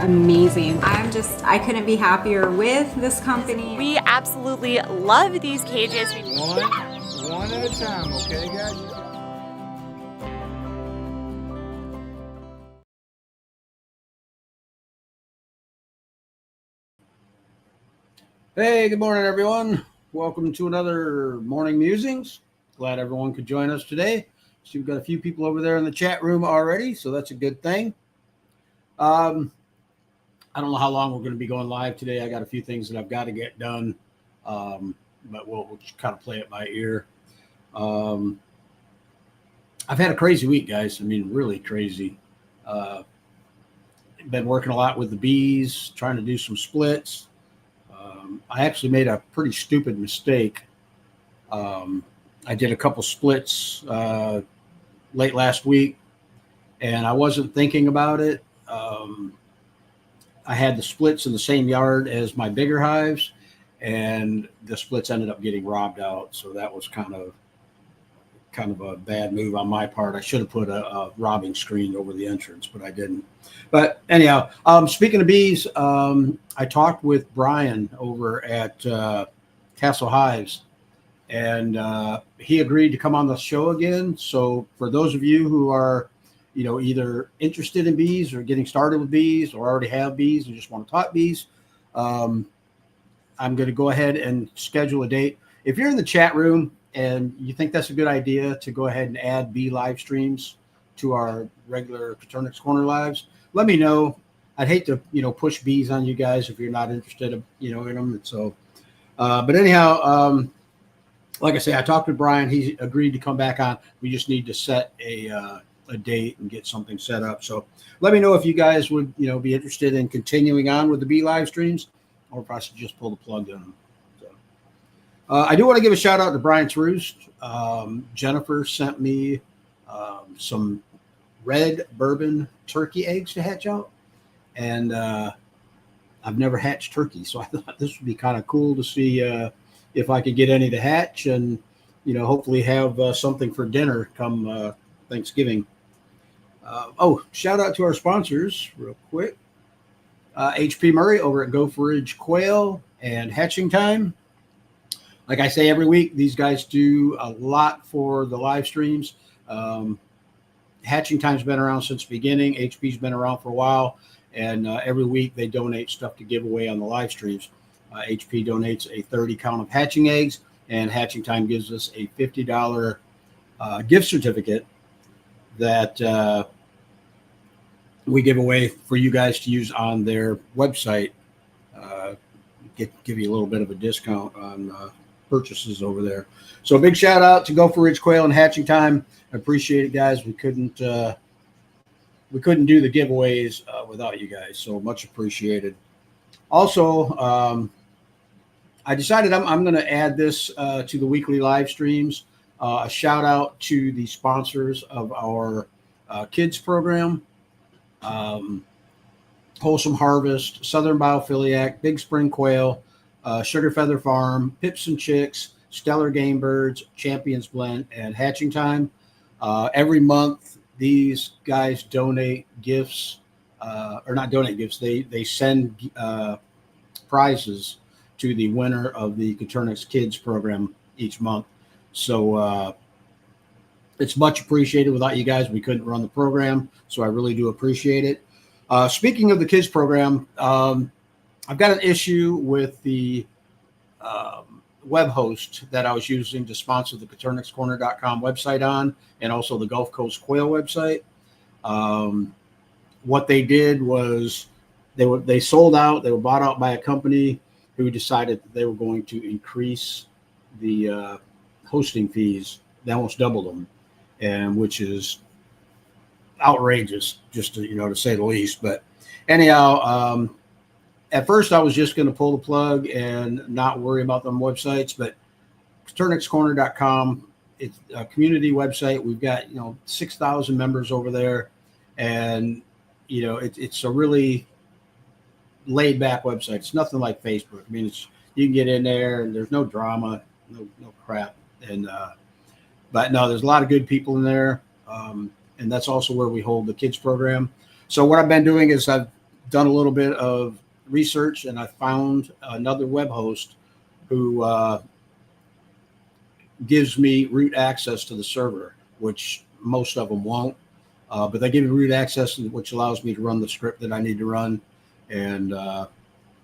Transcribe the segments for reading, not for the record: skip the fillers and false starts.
amazing. I couldn't be happier with this company. We absolutely love these cages. One at a time, okay, guys? Hey, good morning, everyone. Welcome to another Morning Musings. Glad everyone could join us today. So we've got a few people over there in the chat room already, so that's a good thing. I don't know how long we're going to be going live today. I got a few things that I've got to get done, but we'll just kind of play it by ear. I've had a crazy week, guys. I mean, really crazy. Been working a lot with the bees, trying to do some splits. I actually made a pretty stupid mistake. I did a couple splits late last week, and I wasn't thinking about it. I had the splits in the same yard as my bigger hives, and the splits ended up getting robbed out. So that was kind of a bad move on my part. I should have put a robbing screen over the entrance, but I didn't. But anyhow, speaking of bees, I talked with Brian over at Castle Hives, and he agreed to come on the show again. So for those of you who are, either interested in bees or getting started with bees or already have bees and just want to talk bees, I'm going to go ahead and schedule a date. If you're in the chat room and you think that's a good idea to go ahead and add bee live streams to our regular Coturnix Corner lives, let me know. I'd hate to, push bees on you guys if you're not interested, in them. And so, but anyhow, like I say, I talked with Brian. He agreed to come back on. We just need to set a date and get something set up. So let me know if you guys would, be interested in continuing on with the bee live streams, or if I should just pull the plug on them. So, I do want to give a shout out to Brian's Roost. Jennifer sent me some red bourbon turkey eggs to hatch out, and I've never hatched turkey, so I thought this would be kind of cool to see if I could get any to hatch, and hopefully have something for dinner come Thanksgiving. Shout out to our sponsors real quick. HP Murray over at Go Forage Quail and Hatching Time. Like I say every week, these guys do a lot for the live streams. Hatching Time's been around since the beginning. HP's been around for a while, and every week they donate stuff to give away on the live streams. HP donates a 30 count of hatching eggs, and Hatching Time gives us a $50 gift certificate that we give away for you guys to use on their website. Give you a little bit of a discount on purchases over there. So a big shout out to Go Forage Quail and Hatching Time. I appreciate it, guys. We couldn't do the giveaways without you guys, so much appreciated. Also, I decided I'm going to add this to the weekly live streams. A shout out to the sponsors of our kids program: Wholesome Harvest, Southern Biophiliac, Big Spring Quail, Sugar Feather Farm, Pips and Chicks, Stellar Game Birds, Champions Blend, and Hatching Time. Every month, these guys donate gifts, or not donate gifts. They send prizes to the winner of the Coturnix Kids program each month. So it's much appreciated. Without you guys, we couldn't run the program. So I really do appreciate it. Speaking of the kids program, I've got an issue with the web host that I was using to sponsor the CoturnixCorner.com website on, and also the Gulf Coast Quail website. What they did was they sold out. They were bought out by a company who decided that they were going to increase the hosting fees. They almost doubled them, and which is outrageous, just to say the least. But anyhow, at first I was just going to pull the plug and not worry about them websites, but CoturnixCorner.com, it's a community website. We've got 6,000 members over there, and it's a really laid back website. It's nothing like Facebook. I mean, you can get in there and there's no drama, no crap. And but no, there's a lot of good people in there, and that's also where we hold the kids program. So what I've been doing is I've done a little bit of research, and I found another web host who gives me root access to the server, which most of them won't. But they give me root access, which allows me to run the script that I need to run. And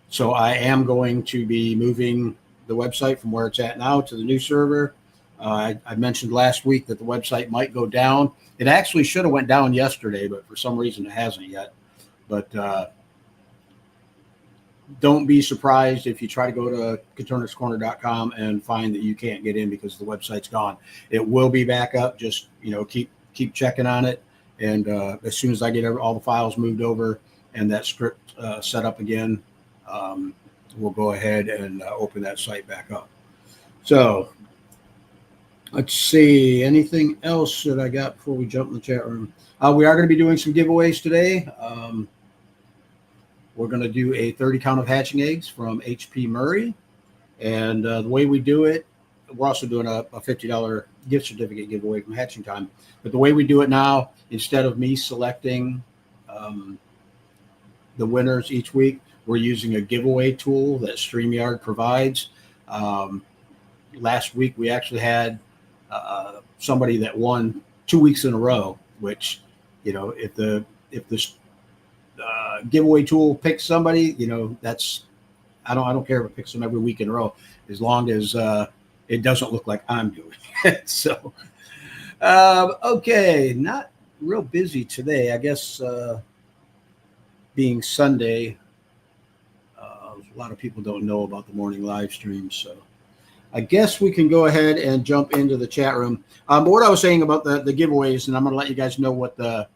so I am going to be moving the website from where it's at now to the new server. I mentioned last week that the website might go down. It actually should have went down yesterday, but for some reason it hasn't yet. But don't be surprised if you try to go to coturnixcorner.com and find that you can't get in because the website's gone. It will be back up. Just, keep checking on it. And as soon as I get all the files moved over and that script set up again, we'll go ahead and open that site back up. So let's see, anything else that I got before we jump in the chat room? We are going to be doing some giveaways today. We're going to do a 30 count of hatching eggs from HP Murray. And the way we do it, we're also doing a $50 gift certificate giveaway from Hatching Time. But the way we do it now, instead of me selecting the winners each week, we're using a giveaway tool that StreamYard provides. Last week, we actually had somebody that won 2 weeks in a row, which, if the giveaway tool picks somebody, that's, I don't care if it picks them every week in a row, as long as it doesn't look like I'm doing it. So, okay, not real busy today. I guess being Sunday, a lot of people don't know about the morning live stream. So I guess we can go ahead and jump into the chat room. But what I was saying about the giveaways, and I'm going to let you guys know what the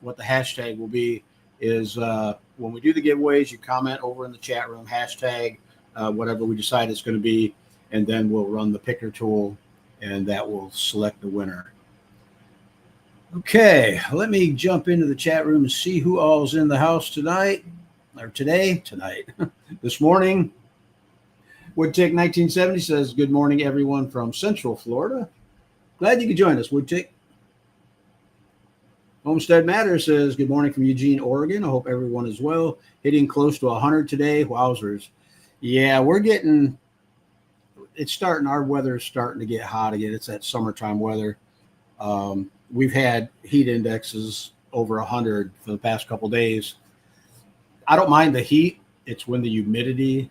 hashtag will be, is when we do the giveaways, you comment over in the chat room, hashtag whatever we decide it's going to be, and then we'll run the picker tool, and that will select the winner. Okay, let me jump into the chat room and see who all is in the house tonight. This morning. Woodtick 1970 says, good morning, everyone from Central Florida. Glad you could join us, Woodtick. Homestead Matter says, good morning from Eugene, Oregon. I hope everyone is well. Hitting close to 100 today. Wowzers. Yeah, our weather is starting to get hot again. It's that summertime weather. We've had heat indexes over 100 for the past couple of days. I don't mind the heat. It's when the humidity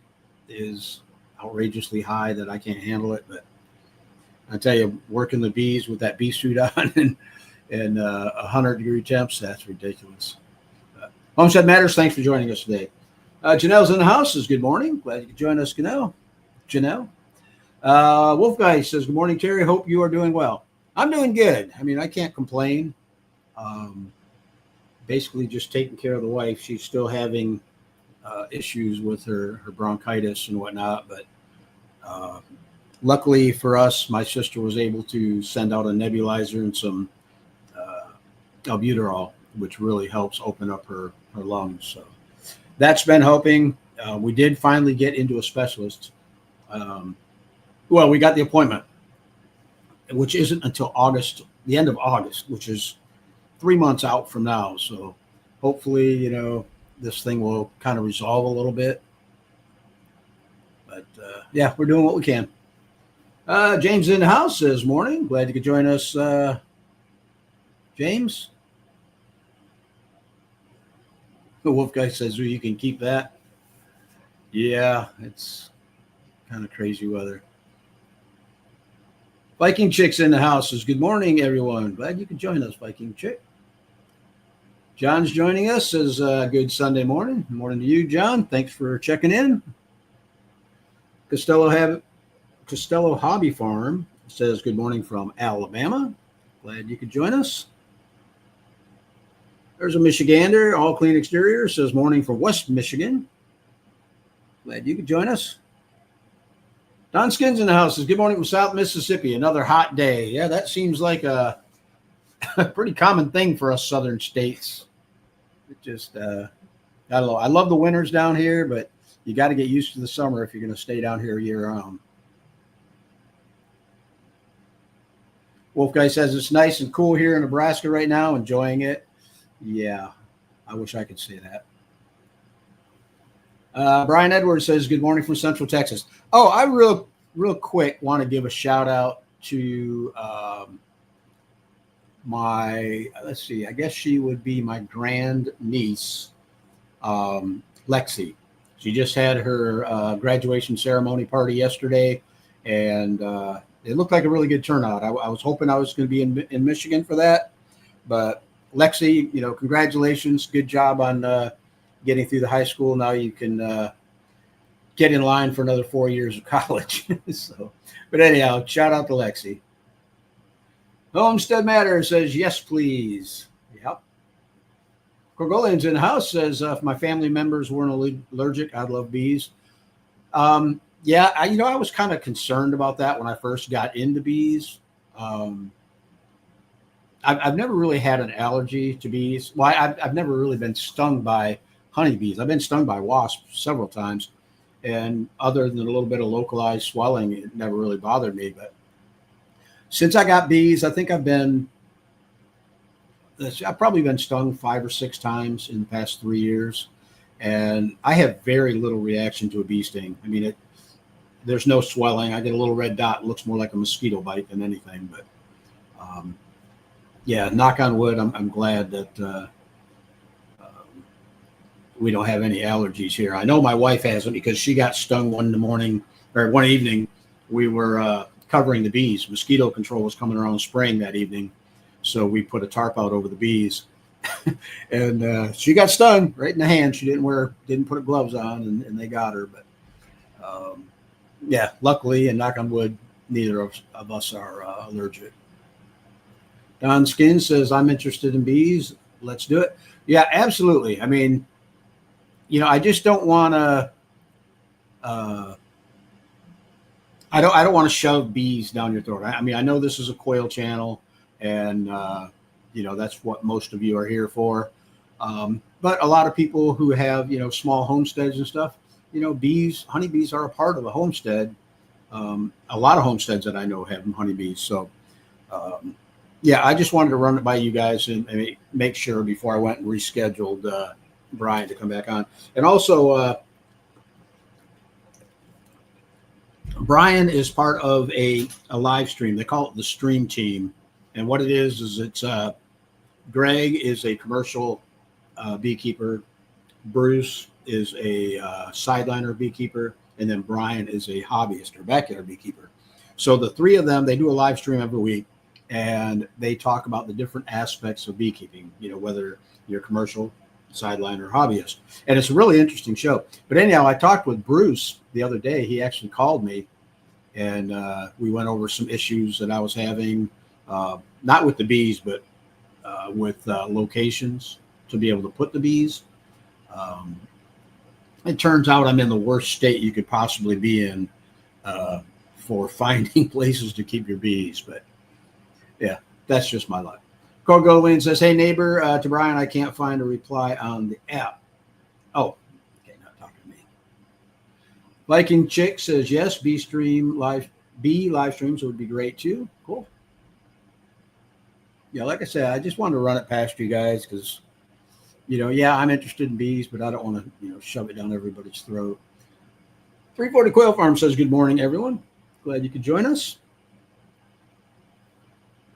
is outrageously high that I can't handle it. But I tell you, working the bees with that bee suit on and 100-degree temps, that's ridiculous. Homestead Matters, thanks for joining us today. Janelle's in the house. Says good morning. Glad you could join us, Janelle. Wolf Guy says, good morning, Terry. Hope you are doing well. I'm doing good. I mean, I can't complain. Basically just taking care of the wife. She's still having issues with her bronchitis and whatnot. But luckily for us, my sister was able to send out a nebulizer and some albuterol, which really helps open up her lungs. So that's been helping. We did finally get into a specialist. We got the appointment, which isn't until August, the end of August, which is 3 months out from now. So hopefully, this thing will kind of resolve a little bit. But yeah, we're doing what we can. James in the house says, morning. Glad you could join us, James. The Wolf Guy says, well, you can keep that. Yeah, it's kind of crazy weather. Viking Chick's in the house says, good morning, everyone. Glad you could join us, Viking Chick. John's joining us. Says, good Sunday morning. Good morning to you, John. Thanks for checking in. Costello Hobby Farm says, good morning from Alabama. Glad you could join us. There's a Michigander, all clean exterior, says morning from West Michigan. Glad you could join us. Don Skins in the house says, good morning from South Mississippi. Another hot day. Yeah, that seems like a pretty common thing for us southern states. It just, I don't know. I love the winters down here, but you got to get used to the summer if you're going to stay down here year round. Wolf Guy says, it's nice and cool here in Nebraska right now. Enjoying it. Yeah, I wish I could say that. Brian Edwards says, good morning from Central Texas. Oh, I real quick want to give a shout out to let's see, I guess she would be my grand niece, Lexi. She just had her graduation ceremony party yesterday, and it looked like a really good turnout. I was hoping I was going to be in Michigan for that, but Lexi, congratulations. Good job on getting through the high school. Now you can get in line for another 4 years of college. But anyhow, shout out to Lexi. Homestead Matter says, yes, please. Yep. Gorgolian's in the house says, if my family members weren't allergic, I'd love bees. Yeah, I was kind of concerned about that when I first got into bees. I've never really had an allergy to bees. Well, I've never really been stung by honeybees. I've been stung by wasps several times. And other than a little bit of localized swelling, it never really bothered me. But since I got bees, I think I've probably been stung 5 or 6 times in the past 3 years. And I have very little reaction to a bee sting. I mean, there's no swelling. I get a little red dot. It looks more like a mosquito bite than anything. But yeah, knock on wood, I'm glad that we don't have any allergies here. I know my wife hasn't because she got stung one evening. We were covering the bees. Mosquito control was coming around spring that evening. So we put a tarp out over the bees. And she got stung right in the hand. She didn't put gloves on, and they got her. But yeah, luckily, and knock on wood, neither of us are allergic. Don Skin says, I'm interested in bees. Let's do it. Yeah, absolutely. I mean, I just don't want to. I don't want to shove bees down your throat. I mean, I know this is a quail channel, and that's what most of you are here for. But a lot of people who have small homesteads and stuff, honeybees are a part of a homestead. A lot of homesteads that I know have honeybees. So, yeah, I just wanted to run it by you guys and make sure before I went and rescheduled Brian to come back on. And also, Brian is part of a live stream. They call it the Stream Team. And what it is it's Greg is a commercial beekeeper. Bruce is a sideliner beekeeper. And then Brian is a hobbyist or backyard beekeeper. So the three of them, they do a live stream every week. And they talk about the different aspects of beekeeping, whether you're commercial, sideline, or hobbyist. And it's a really interesting show. But anyhow, I talked with Bruce the other day. He actually called me, and we went over some issues that I was having, not with the bees, but with locations to be able to put the bees. It turns out I'm in the worst state you could possibly be in for finding places to keep your bees. But yeah, that's just my luck. Corgolene says, hey, neighbor, to Brian, I can't find a reply on the app. Oh, okay, not talking to me. Viking Chick says, yes, bee live streams would be great too. Cool. Yeah, like I said, I just wanted to run it past you guys because, yeah, I'm interested in bees, but I don't want to, shove it down everybody's throat. 340 Quail Farm says, good morning, everyone. Glad you could join us.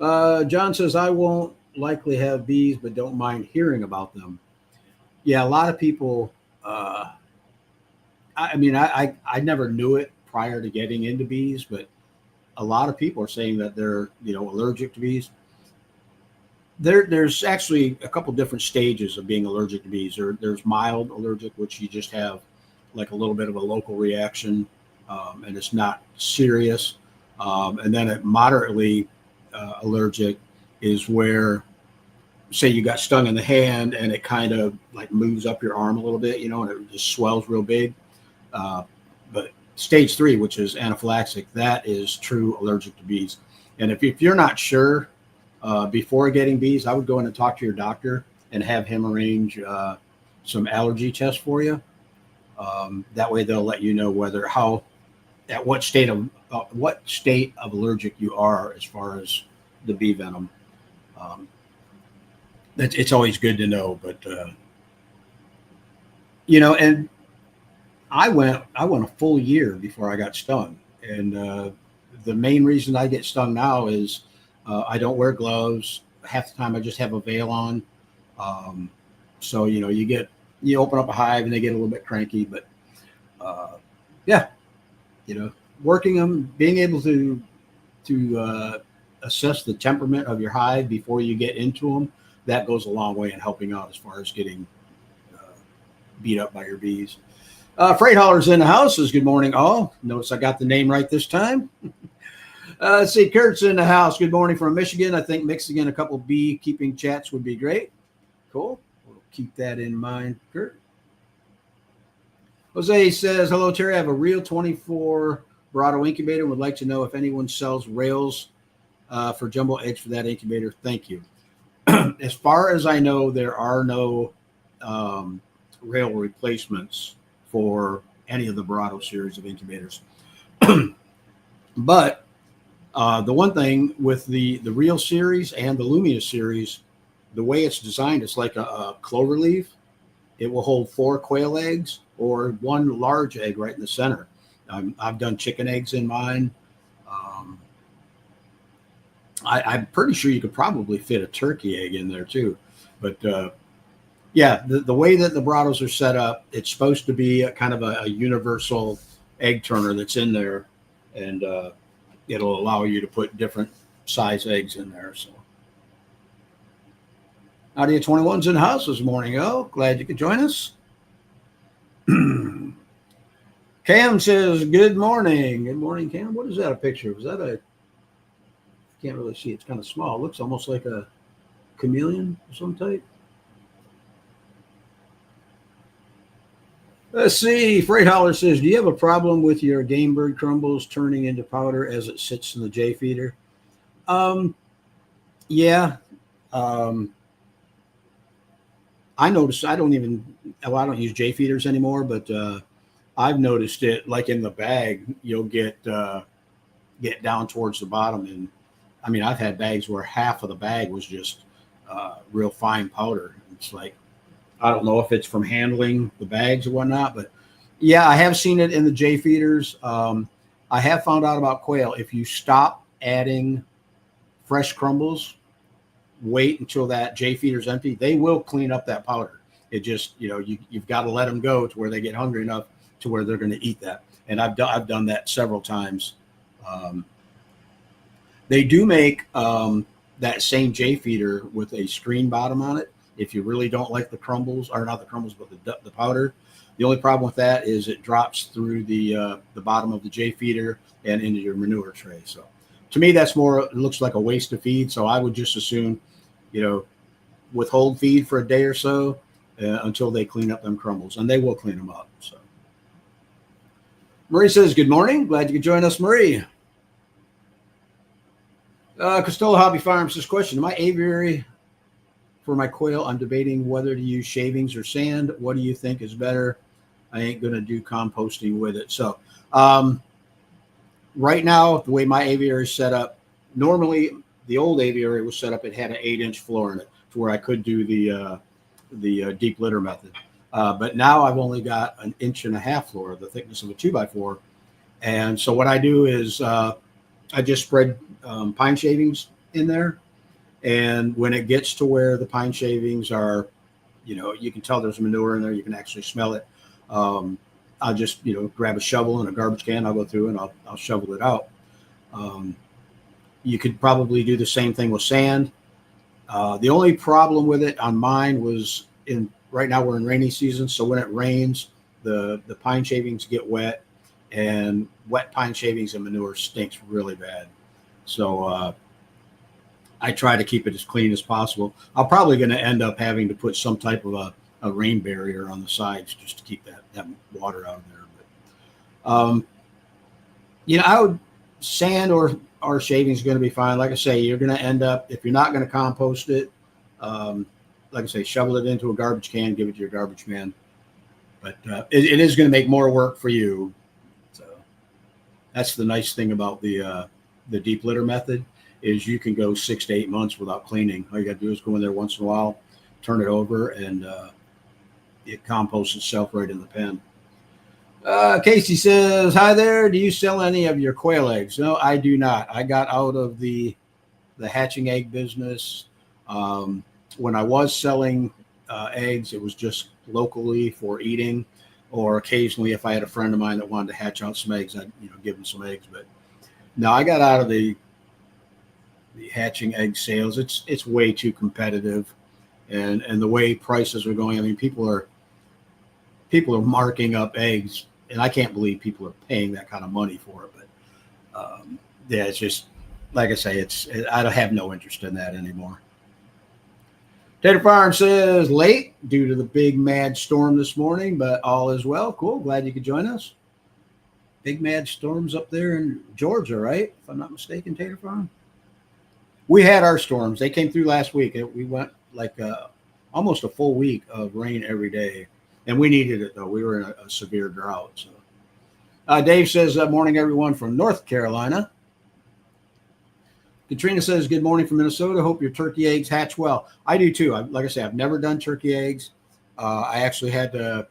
John says, I won't likely have bees, but don't mind hearing about them. Yeah, a lot of people, I never knew it prior to getting into bees, but a lot of people are saying that they're, allergic to bees. There's actually a couple different stages of being allergic to bees. There's mild allergic, which you just have like a little bit of a local reaction, and it's not serious. And then at moderately allergic is where, say you got stung in the hand and it kind of like moves up your arm a little bit, and it just swells real big. But stage 3, which is anaphylactic, that is true allergic to bees. And if you're not sure before getting bees, I would go in and talk to your doctor and have him arrange some allergy tests for you. That way they'll let you know at what state of allergic you are as far as the bee venom. It's always good to know, but and I went a full year before I got stung, and the main reason I get stung now is I don't wear gloves. Half the time I just have a veil on. Um, so you open up a hive and they get a little bit cranky, but yeah, working them, being able to assess the temperament of your hive before you get into them, that goes a long way in helping out as far as getting uh, beat up by your bees. Freight haulers in the house says good morning all. Notice I got the name right this time. Let's see, Kurt's in the house. Good morning from Michigan. I think mixing in a couple beekeeping chats would be great. Cool. We'll keep that in mind, Kurt. Jose says, hello, Terry. I have a real 24 Verado incubator and would like to know if anyone sells rails for jumbo eggs for that incubator. Thank you. As far as I know, there are no rail replacements for any of the Verado series of incubators. But the one thing with the Real series and the Lumia series, the way it's designed, it's like a clover leaf. It will hold 4 quail eggs or 1 large egg right in the center. I've done chicken eggs in mine. I'm pretty sure you could probably fit a turkey egg in there too. But yeah, the way that the Verados are set up, it's supposed to be a kind of a universal egg turner that's in there, and it'll allow you to put different size eggs in there. So, Audio 21's in the house this morning. Oh, glad you could join us. Cam says, good morning. Good morning, Cam. What is that a picture? Was that a, can't really see. It's kind of small. It looks almost like a chameleon of some type. Let's see. Freight Hauler says, do you have a problem with your game bird crumbles turning into powder as it sits in the J feeder? Yeah. I noticed I don't use J feeders anymore, but I've noticed it like in the bag, you'll get down towards the bottom. And I mean, I've had bags where half of the bag was just real fine powder. It's like, I don't know if it's from handling the bags or whatnot, but yeah, I have seen it in the J feeders. I have found out about quail. If you stop adding fresh crumbles, wait until that J feeder's empty, they will clean up that powder. It just, you've got to let them go to where they get hungry enough to where they're going to eat that. And I've done that several times. They do make that same J feeder with a screen bottom on it. If you really don't like the crumbles, or not the crumbles, but the powder, the only problem with that is it drops through the bottom of the J feeder and into your manure tray. So to me, that's more, it looks like a waste of feed. So I would just assume, withhold feed for a day or so until they clean up them crumbles, and they will clean them up. So Marie says, good morning. Glad you could join us, Marie. Costello Hobby Farms, this question, in my aviary for my quail, I'm debating whether to use shavings or sand. What do you think is better? I ain't going to do composting with it. So right now, the way my aviary is set up, normally the old aviary was set up, it had an 8-inch floor in it to where I could do the deep litter method. But now I've only got an 1.5 inch floor, the thickness of a 2x4. And so what I do is I just spread pine shavings in there. And when it gets to where the pine shavings are, you can tell there's manure in there, you can actually smell it. I'll just, grab a shovel and a garbage can. I'll go through and I'll shovel it out. You could probably do the same thing with sand. The only problem with it on mine was right now we're in rainy season. So when it rains, the pine shavings get wet, and wet pine shavings and manure stinks really bad. So, I try to keep it as clean as possible. I'm probably going to end up having to put some type of a rain barrier on the sides just to keep that water out of there. But, I would sand or shavings is going to be fine. Like I say, you're going to end up, if you're not going to compost it, like I say, shovel it into a garbage can, give it to your garbage man. But it is going to make more work for you. So that's the nice thing about the deep litter method. Is you can go 6 to 8 months without cleaning. All you got to do is go in there once in a while, turn it over, and it composts itself right in the pen. Casey says, hi there. Do you sell any of your quail eggs? No, I do not. I got out of the hatching egg business. When I was selling eggs, it was just locally for eating, or occasionally if I had a friend of mine that wanted to hatch out some eggs, I'd give them some eggs. But no, I got out of the hatching egg sales. It's way too competitive, and the way prices are going. I mean, people are marking up eggs, and I can't believe people are paying that kind of money for it. But yeah, it's just like I say, I don't have no interest in that anymore. Tater Farm says late due to the big mad storm this morning, but all is well. Cool. Glad you could join us. Big mad storms up there in Georgia, right? If I'm not mistaken, Tater Farm. We had our storms. They came through last week. We went like almost a full week of rain every day, and we needed it though. We were in a severe drought. So, Dave says, "Morning, everyone from North Carolina." Katrina says, good morning from Minnesota. Hope your turkey eggs hatch well. I do too. Like I say, I've never done turkey eggs. I actually had to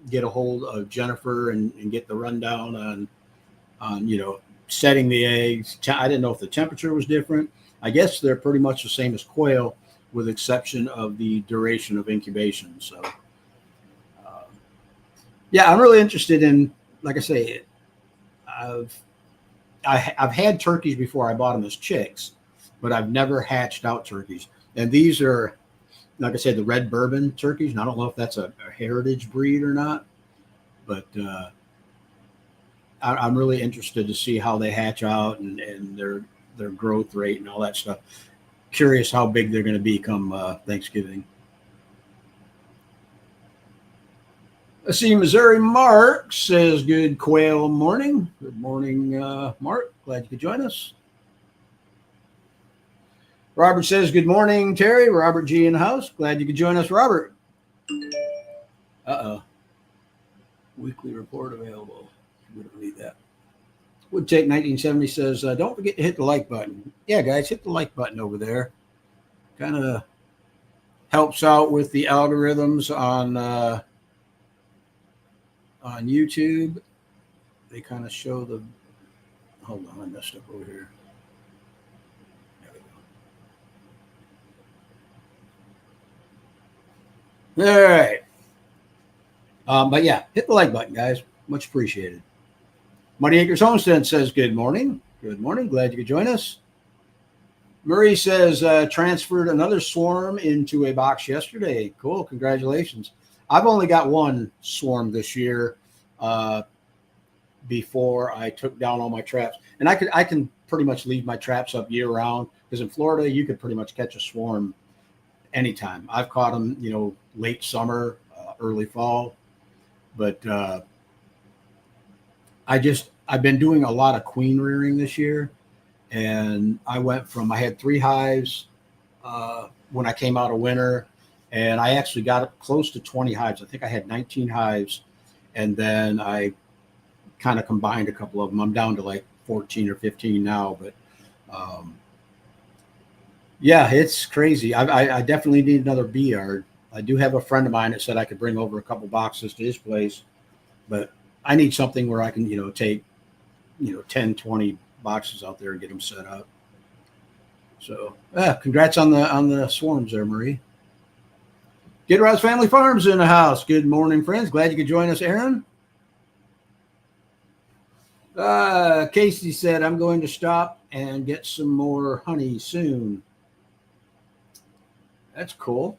get a hold of Jennifer and get the rundown on setting the eggs. I didn't know if the temperature was different. I guess they're pretty much the same as quail, with exception of the duration of incubation. So, yeah, I'm really interested in, like I say, I've had turkeys before. I bought them as chicks, but I've never hatched out turkeys. And these are, like I said, the red bourbon turkeys. And I don't know if that's a heritage breed or not, but I'm really interested to see how they hatch out and their growth rate and all that stuff. Curious how big they're going to be come Thanksgiving. Let's see, Missouri Mark says, good quail morning. Good morning, Mark. Glad you could join us. Robert says, good morning, Terry. Robert G. in the house. Glad you could join us, Robert. Uh-oh. Weekly report available. We don't need that. Woodtake 1970 says, don't forget to hit the like button. Yeah, guys, hit the like button over there. Kind of helps out with the algorithms on YouTube. They kind of show the, hold on, I messed up over here. There we go. All right. But yeah, hit the like button, guys. Much appreciated. Money Acres Homestead says, good morning. Good morning. Glad you could join us. Murray says, transferred another swarm into a box yesterday. Cool. Congratulations. I've only got one swarm this year before I took down all my traps. And I can pretty much leave my traps up year round, because in Florida, you could pretty much catch a swarm anytime. I've caught them, late summer, early fall. But I've been doing a lot of queen rearing this year. And I had 3 hives when I came out of winter. And I actually got up close to 20 hives. I think I had 19 hives. And then I kind of combined a couple of them. I'm down to like 14 or 15 now. But yeah, it's crazy. I definitely need another bee yard. I do have a friend of mine that said I could bring over a couple boxes to his place. But I need something where I can, take, 10, 20 boxes out there and get them set up. So congrats on the swarms there, Marie. Get Rouse Family Farms in the house. Good morning, friends. Glad you could join us, Aaron. Casey said, I'm going to stop and get some more honey soon. That's cool.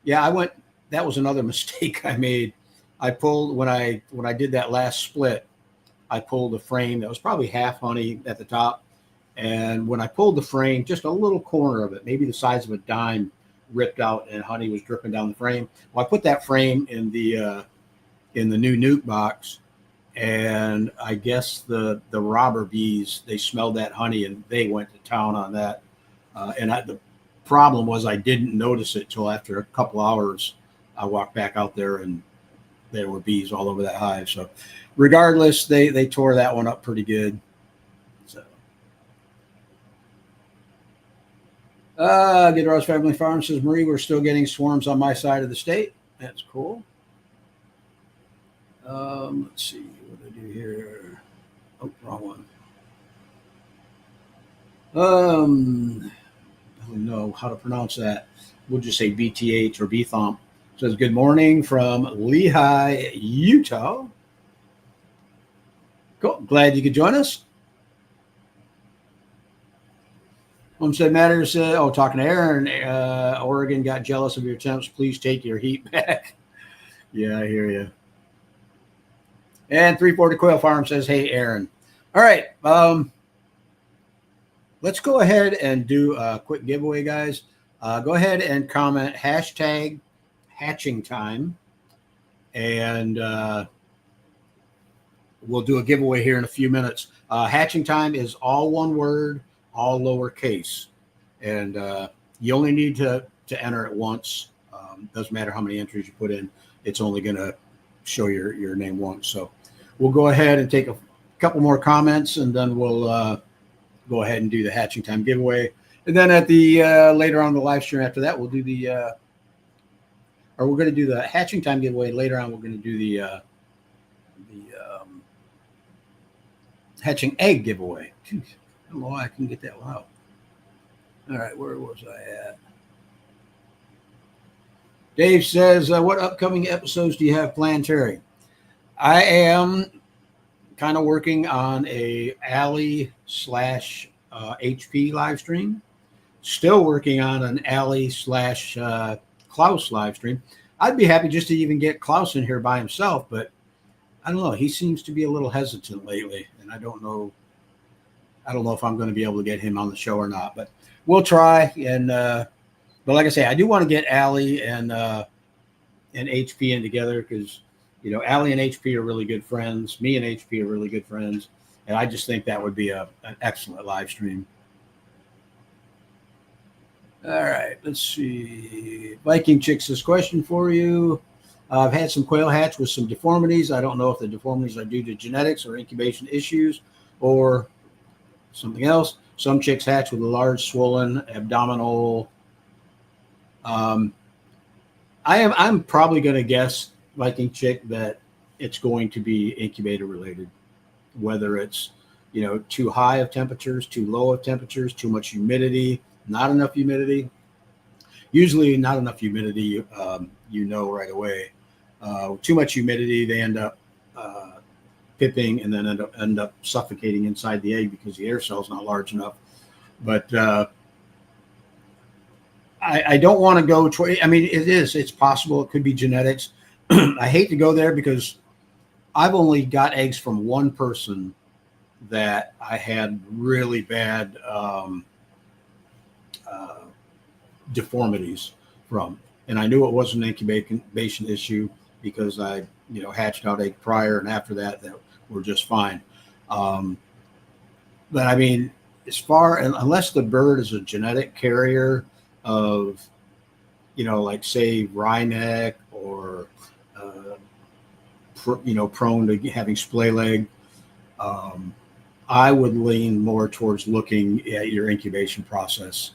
Yeah, that was another mistake I made. I pulled, when I did that last split, I pulled a frame that was probably half honey at the top. And when I pulled the frame, just a little corner of it, maybe the size of a dime, ripped out and honey was dripping down the frame. Well, I put that frame in the new nuke box, and I guess the robber bees, they smelled that honey and they went to town on that. The problem was I didn't notice it till after a couple hours. I walked back out there and there were bees all over that hive. So regardless, they tore that one up pretty good. So Good Rose Family Farm says, Marie, we're still getting swarms on my side of the state. That's cool. Let's see what I do here. Oh, wrong one. I don't know how to pronounce that. We'll just say BTH or BTHOMP. Says good morning from Lehigh, Utah. Cool. Glad you could join us. Homestead Matters. Talking to Aaron. Oregon got jealous of your attempts. Please take your heat back. Yeah, I hear you. And 340 Quail Farm says, hey, Aaron. All right. Let's go ahead and do a quick giveaway, guys. Go ahead and comment hashtag hatching time. And we'll do a giveaway here in a few minutes. Hatching time is all one word, all lowercase. And you only need to enter it once. Doesn't matter how many entries you put in. It's only going to show your name once. So we'll go ahead and take a couple more comments, and then we'll go ahead and do the hatching time giveaway. And then at the later on the live stream after that, we'll do we're going to do the hatching time giveaway. Later on, we're going to do the hatching egg giveaway. Jeez, I don't know why I can get that one out. All right, where was I at? Dave says, what upcoming episodes do you have planned, Terry? I am kind of working on a Allie / HP live stream. Still working on an Allie / Klaus live stream. I'd be happy just to even get Klaus in here by himself, but I don't know. He seems to be a little hesitant lately, and I don't know if I'm going to be able to get him on the show or not, but we'll try. And but like I say, I do want to get Allie and HP in together because, you know, Allie and HP are really good friends. Me and HP are really good friends. And I just think that would be an excellent live stream. All right, let's see. Viking Chicks, this question for you. I've had some quail hatch with some deformities. I don't know if the deformities are due to genetics or incubation issues or something else. Some chicks hatch with a large swollen abdominal. I'm probably going to guess, Viking Chick, that it's going to be incubator related, whether it's, you know, too high of temperatures, too low of temperatures, too much humidity, not enough humidity. Usually not enough humidity, you know right away. Too much humidity, they end up pipping and then end up suffocating inside the egg because the air cell is not large enough. But I don't want to go to, I mean, it's possible. It could be genetics. I hate to go there because I've only got eggs from one person that I had really bad deformities from. And I knew it wasn't an incubation issue because I, you know, hatched out egg prior and after that were just fine. But I mean, unless the bird is a genetic carrier of, you know, like say wryneck or, prone to having splay leg, I would lean more towards looking at your incubation process.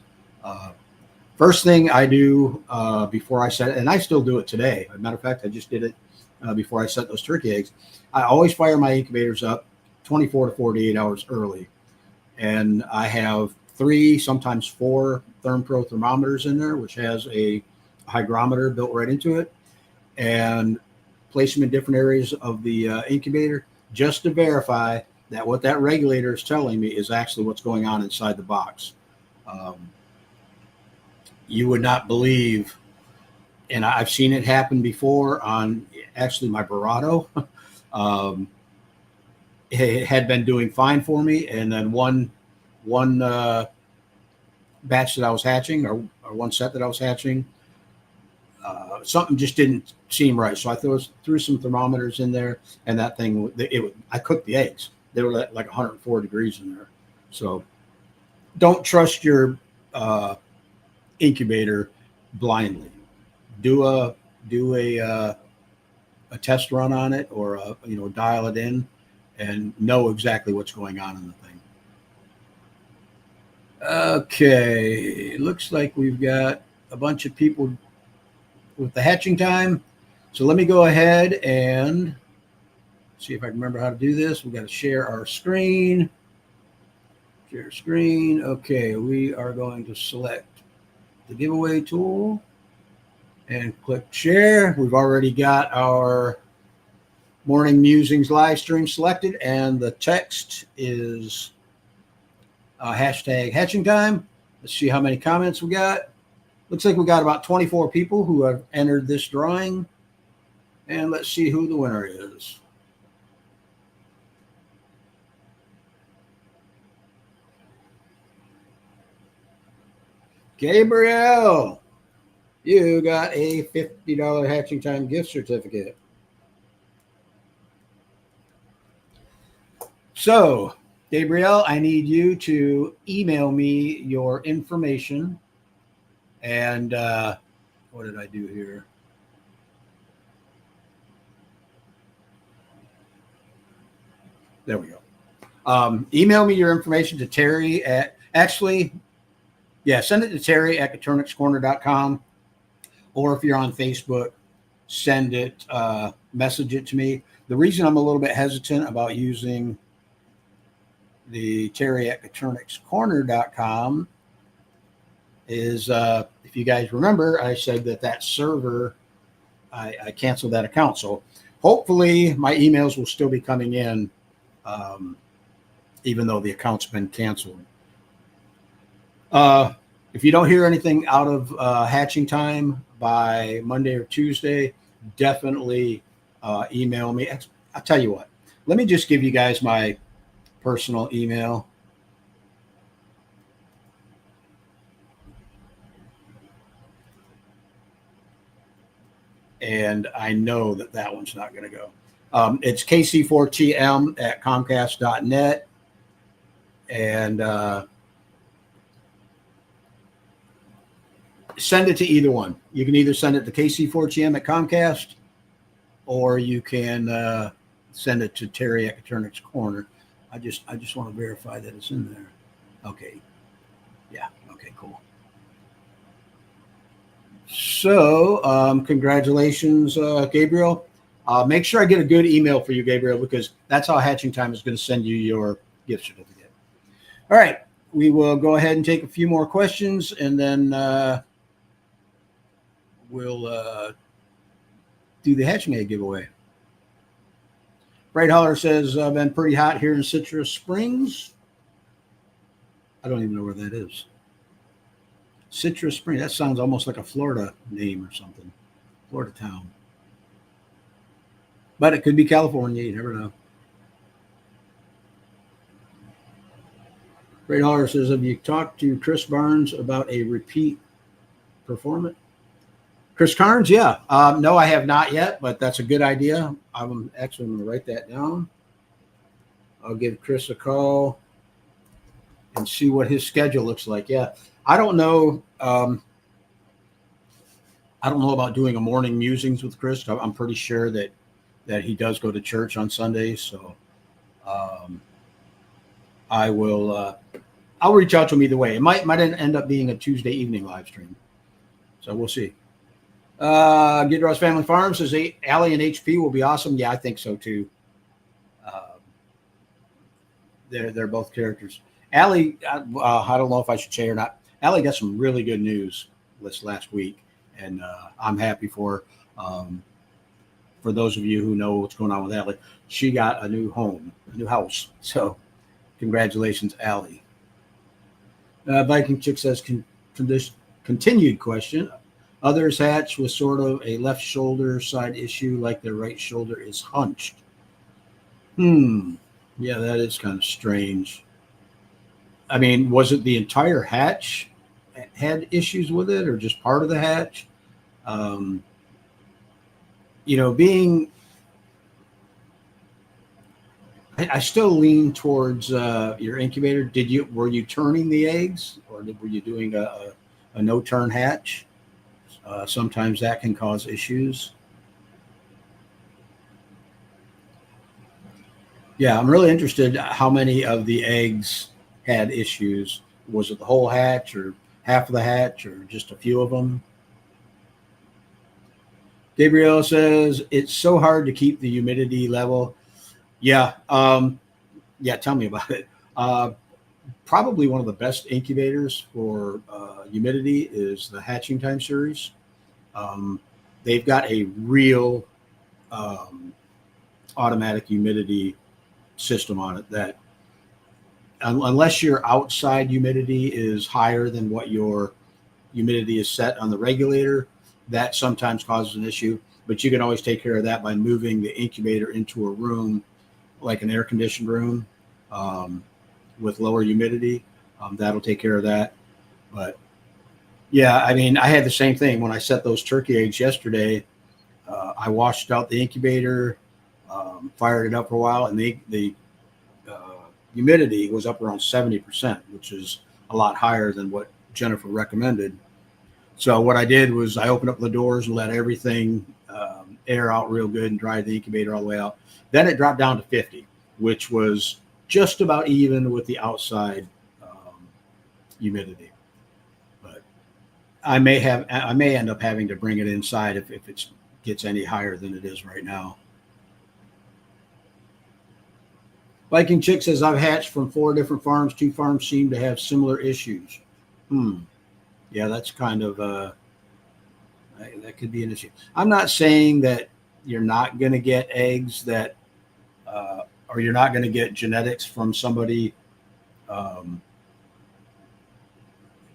First thing I do before I set it, and I still do it today. As a matter of fact, I just did it before I set those turkey eggs. I always fire my incubators up 24 to 48 hours early. And I have 3, sometimes 4 ThermPro thermometers in there, which has a hygrometer built right into it, and place them in different areas of the incubator just to verify that what that regulator is telling me is actually what's going on inside the box. You would not believe, and I've seen it happen before on actually my Verado. It had been doing fine for me, and then one batch that I was hatching, or one set that I was hatching, something just didn't seem right. So I threw some thermometers in there, and that thing, I cooked the eggs. They were like 104 degrees in there. So don't trust your incubator blindly. Do a test run on it, or dial it in and know exactly what's going on in the thing. Okay, looks like we've got a bunch of people with the hatching time. So let me go ahead and See if I can remember how to do this. We got to share our screen. Share screen. Okay, we are going to select the giveaway tool and click share. We've already got our Morning Musings live stream selected, and the text is hashtag hatching time. Let's see how many comments we got. Looks like we got about 24 people who have entered this drawing. And let's see who the winner is. Gabriel, you got a $50 Hatching Time gift certificate. So, Gabriel, I need you to email me your information. And what did I do here? There we go. Email me your information to Terry at, send it to Terry at coturnixcorner.com. Or if you're on Facebook, send it, message it to me. The reason I'm a little bit hesitant about using the Terry at coturnixcorner.com is, if you guys remember, I said that server, I canceled that account. So hopefully my emails will still be coming in, even though the account's been canceled. If you don't hear anything out of Hatching Time by Monday or Tuesday, definitely email me. I'll tell you what, let me just give you guys my personal email. And I know that one's not going to go. It's kc4tm at comcast.net. And send it to either one. You can either send it to kc4tm at Comcast, or you can send it to Terry at Coturnix Corner. I just want to verify that it's in there. Okay. Yeah. Okay, cool. So congratulations, Gabriel. Make sure I get a good email for you, Gabriel, because that's how Hatching Time is going to send you your gift certificate. All right. We will go ahead and take a few more questions, and then we'll do the Hatching Egg giveaway. Bright Holler says, been pretty hot here in Citrus Springs. I don't even know where that is. Citrus Springs. That sounds almost like a Florida name or something. Florida town. But it could be California. You never know. Bright Holler says, have you talked to Chris Barnes about a repeat performance? Chris Carnes, yeah. No, I have not yet, but that's a good idea. I'm actually going to write that down. I'll give Chris a call and see what his schedule looks like. Yeah, I don't know. I don't know about doing a morning musings with Chris. I'm pretty sure that he does go to church on Sundays. So I will. I'll reach out to him either way. It might end up being a Tuesday evening live stream. So we'll see. Gidros Family Farms says Allie and HP will be awesome. Yeah, I think so too. They're both characters. Allie, I don't know if I should say or not. Allie got some really good news this last week, and I'm happy for her. For those of you who know what's going on with Allie, she got a new home, a new house. So congratulations, Allie. Viking Chick says continued question. Others hatch with sort of a left shoulder side issue, like their right shoulder is hunched. Yeah, that is kind of strange. I mean, was it the entire hatch had issues with it, or just part of the hatch? I still lean towards your incubator. Were you turning the eggs, or were you doing a no-turn hatch? Sometimes that can cause issues. Yeah, I'm really interested how many of the eggs had issues. Was it the whole hatch, or half of the hatch, or just a few of them? Gabriel says, it's so hard to keep the humidity level. Yeah. Yeah. Tell me about it. Probably one of the best incubators for humidity is the Hatching Time series. Um, they've got a real um, automatic humidity system on it that unless your outside humidity is higher than what your humidity is set on the regulator, that sometimes causes an issue. But you can always take care of that by moving the incubator into a room like an air conditioned room um, with lower humidity. That'll take care of that. But yeah, I mean, I had the same thing when I set those turkey eggs yesterday. I washed out the incubator, fired it up for a while, and the humidity was up around 70%, which is a lot higher than what Jennifer recommended. So what I did was I opened up the doors and let everything air out real good and dried the incubator all the way out. Then it dropped down to 50, which was just about even with the outside humidity. But I may end up having to bring it inside if it gets any higher than it is right now. Viking Chick says I've hatched from 4 different farms. 2 farms seem to have similar issues. Yeah, that's kind of that could be an issue. I'm not saying that you're not going to get eggs that, or you're not going to get genetics from somebody, um,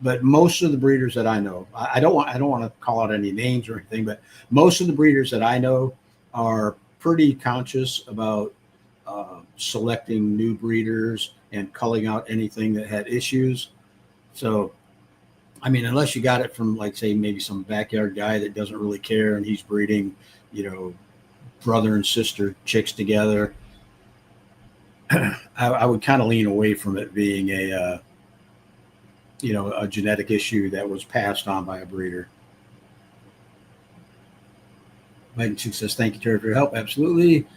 but most of the breeders that I know, I don't want to call out any names or anything, but most of the breeders that I know are pretty conscious about selecting new breeders and culling out anything that had issues. So I mean, unless you got it from, like, say, maybe some backyard guy that doesn't really care and he's breeding, brother and sister chicks together, I would kind of lean away from it being a genetic issue that was passed on by a breeder. Mike says, thank you, Terry, for your help. Absolutely.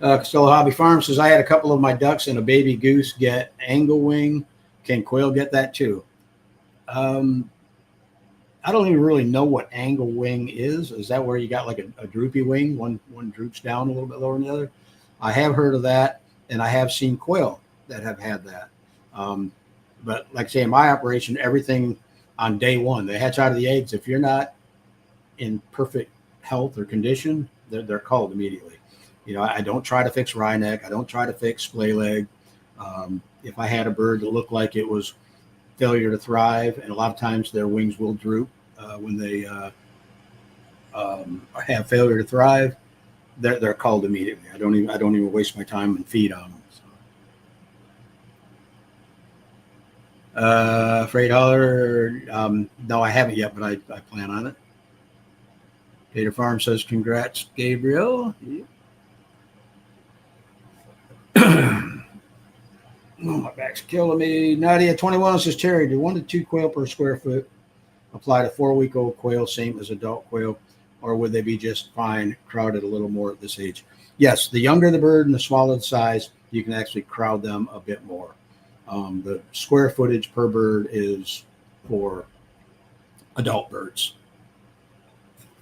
Costello Hobby Farm says, I had a couple of my ducks and a baby goose get angle wing. Can quail get that too? I don't even really know what angle wing is. Is that where you got like a droopy wing? One droops down a little bit lower than the other. I have heard of that, and I have seen quail that have had that. But like I say, in my operation, everything on day one, they hatch out of the eggs. If you're not in perfect health or condition, they're culled immediately. I don't try to fix wry neck. I don't try to fix splay leg. If I had a bird that looked like it was failure to thrive, and a lot of times their wings will droop when they have failure to thrive, they're called immediately. I don't even waste my time and feed on them. Freight hauler, no, I haven't yet, but I plan on it. Gator Farm says, congrats, Gabriel. Oh, my back's killing me. Nadia 21 says, Terry, do 1 to 2 quail per square foot apply to 4-week-old quail, same as adult quail, or would they be just fine crowded a little more at this age? Yes, the younger the bird and the smaller the size, you can actually crowd them a bit more. The square footage per bird is for adult birds.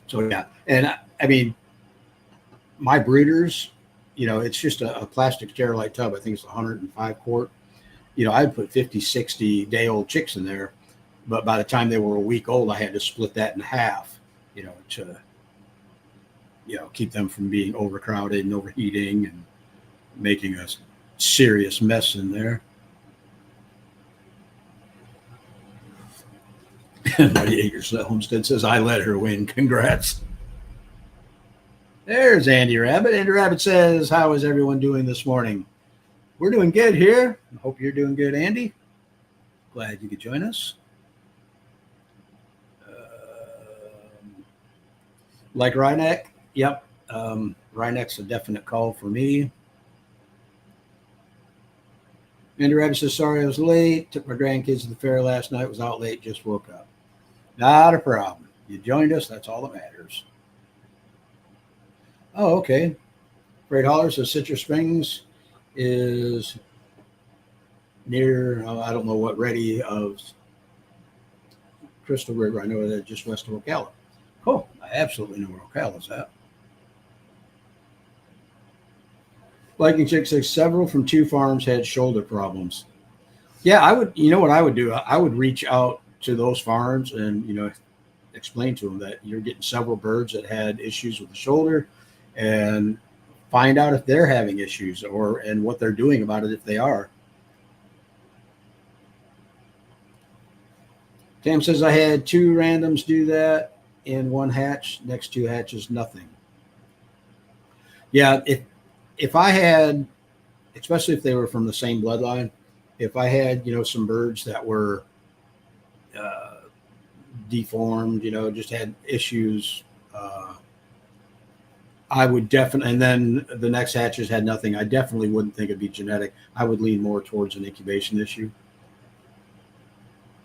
So, yeah. And I mean, my breeders, it's just a plastic sterilite tub. I think it's 105 quart. I'd put 50, 60 day old chicks in there, but by the time they were a week old, I had to split that in half, to, keep them from being overcrowded and overheating and making a serious mess in there. Buddy Akers Homestead says, I let her win. Congrats. There's Andy Rabbit. Andy Rabbit says, how is everyone doing this morning? We're doing good here. I hope you're doing good, Andy. Glad you could join us. Like Rhineck? Yep. Rhineck's a definite call for me. Andy Rabbit says, sorry I was late. Took my grandkids to the fair last night. Was out late. Just woke up. Not a problem. You joined us. That's all that matters. Oh, okay. Freight hauler says Citrus Springs is near, I don't know what, ready of Crystal River. I know that just west of Ocala. Cool. I absolutely know where Ocala's at. Viking Chick says several from 2 farms had shoulder problems. Yeah, I would. You know what I would do? I would reach out to those farms and explain to them that you're getting several birds that had issues with the shoulder, and find out if they're having issues and what they're doing about it if they are. Tam says I had 2 randoms do that in 1 hatch. Next 2 hatches, nothing. Yeah, if I had, especially if they were from the same bloodline, if I had some birds that were uh, deformed, just had issues, I would definitely. And then the next hatches had nothing. I definitely wouldn't think it'd be genetic. I would lean more towards an incubation issue.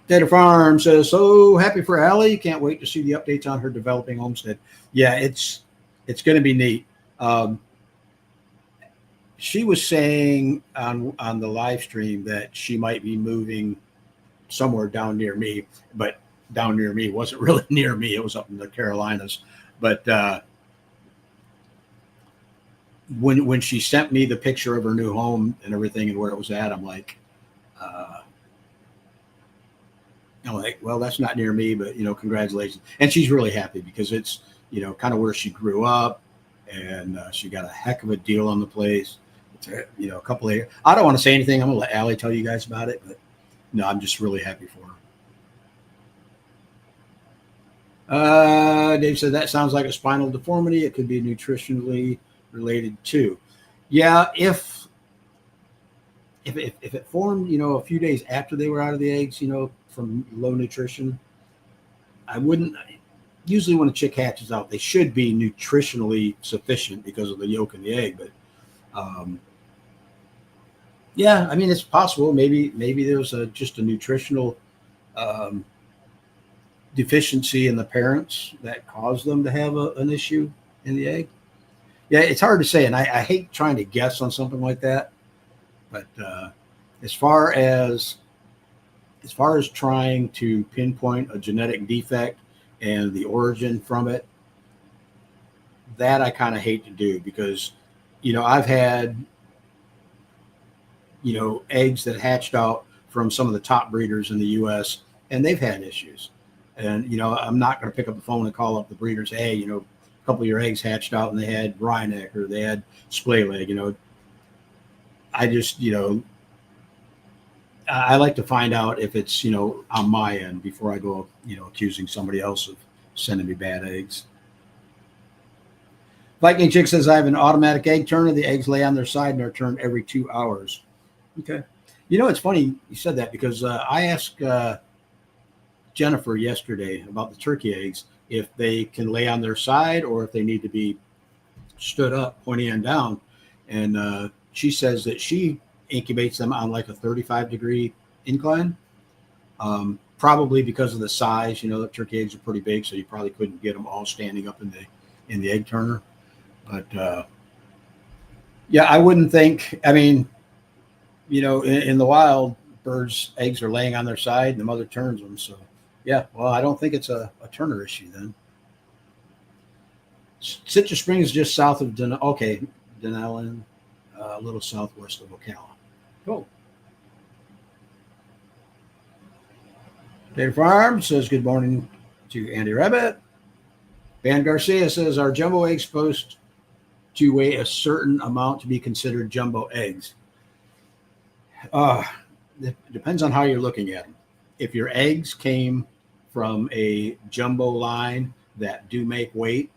Data Farm says, so happy for Allie. Can't wait to see the updates on her developing homestead. Yeah, it's going to be neat. She was saying on the live stream that she might be moving somewhere down near me, but down near me wasn't really near me. It was up in the Carolinas. But when she sent me the picture of her new home and everything and where it was at, I'm like, well, that's not near me, but congratulations. And she's really happy because it's kind of where she grew up, and she got a heck of a deal on the place. It's a couple of. I don't want to say anything. I'm gonna let Allie tell you guys about it, but no, I'm just really happy for her. Dave said that sounds like a spinal deformity. It could be nutritionally related too. Yeah, if it formed, a few days after they were out of the eggs, from low nutrition, I wouldn't. Usually, when a chick hatches out, they should be nutritionally sufficient because of the yolk and the egg. But yeah, I mean, it's possible. Maybe there's just a nutritional deficiency in the parents that caused them to have an issue in the egg. Yeah, it's hard to say, and I hate trying to guess on something like that. But as far as trying to pinpoint a genetic defect and the origin from it, that I kind of hate to do because, I've had, eggs that hatched out from some of the top breeders in the U.S. and they've had issues. And, I'm not going to pick up the phone and call up the breeders. Hey, a couple of your eggs hatched out and they had wryneck or they had splay leg. I just, I like to find out if it's, on my end before I go, accusing somebody else of sending me bad eggs. Viking Chick says, I have an automatic egg turner. The eggs lay on their side and are turned every 2 hours. Okay. It's funny you said that because I asked Jennifer yesterday about the turkey eggs, if they can lay on their side or if they need to be stood up, pointy end down. And she says that she incubates them on like a 35-degree incline, probably because of the size. The turkey eggs are pretty big, so you probably couldn't get them all standing up in the egg turner. But yeah, I wouldn't think. I mean, in the wild, birds' eggs are laying on their side, and the mother turns them. So yeah, well, I don't think it's a turner issue then. Citrus Springs is just south of Denellen, a little southwest of Ocala. Cool. Data Farm says good morning to Andy Rabbit. Van Garcia says, are jumbo eggs supposed to weigh a certain amount to be considered jumbo eggs? It depends on how you're looking at them. If your eggs came from a jumbo line that do make weight,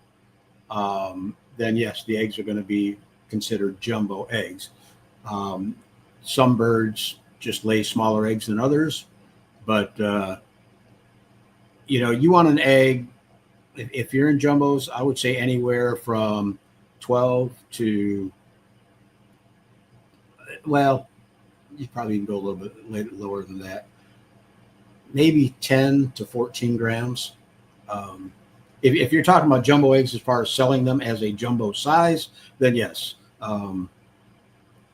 then yes, the eggs are going to be considered jumbo eggs. Some birds just lay smaller eggs than others, but you want an egg. If you're in jumbos, I would say anywhere from 12 to, well, you probably can go a little bit lower than that. Maybe 10 to 14 grams. If you're talking about jumbo eggs as far as selling them as a jumbo size, then yes.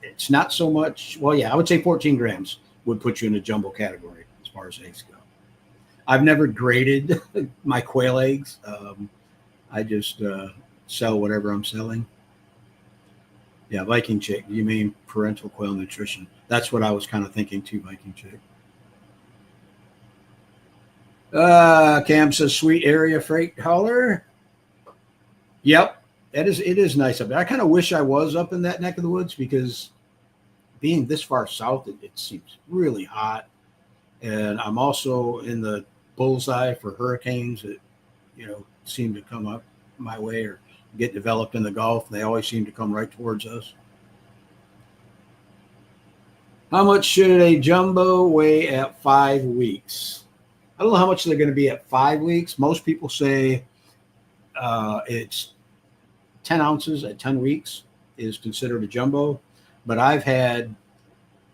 It's not so much. Well, yeah, I would say 14 grams would put you in a jumbo category as far as eggs go. I've never graded my quail eggs. I just sell whatever I'm selling. Yeah, Viking chick. You mean parental quail nutrition? That's what I was kind of thinking too, Viking chick. Cam says sweet area freight hauler. Yep, it is nice up there. I kind of wish I was up in that neck of the woods because being this far south, it seems really hot. And I'm also in the bullseye for hurricanes that, seem to come up my way or get developed in the Gulf. They always seem to come right towards us. How much should a jumbo weigh at 5 weeks? I don't know how much they're going to be at 5 weeks. Most people say it's 10 ounces at 10 weeks is considered a jumbo. But I've had,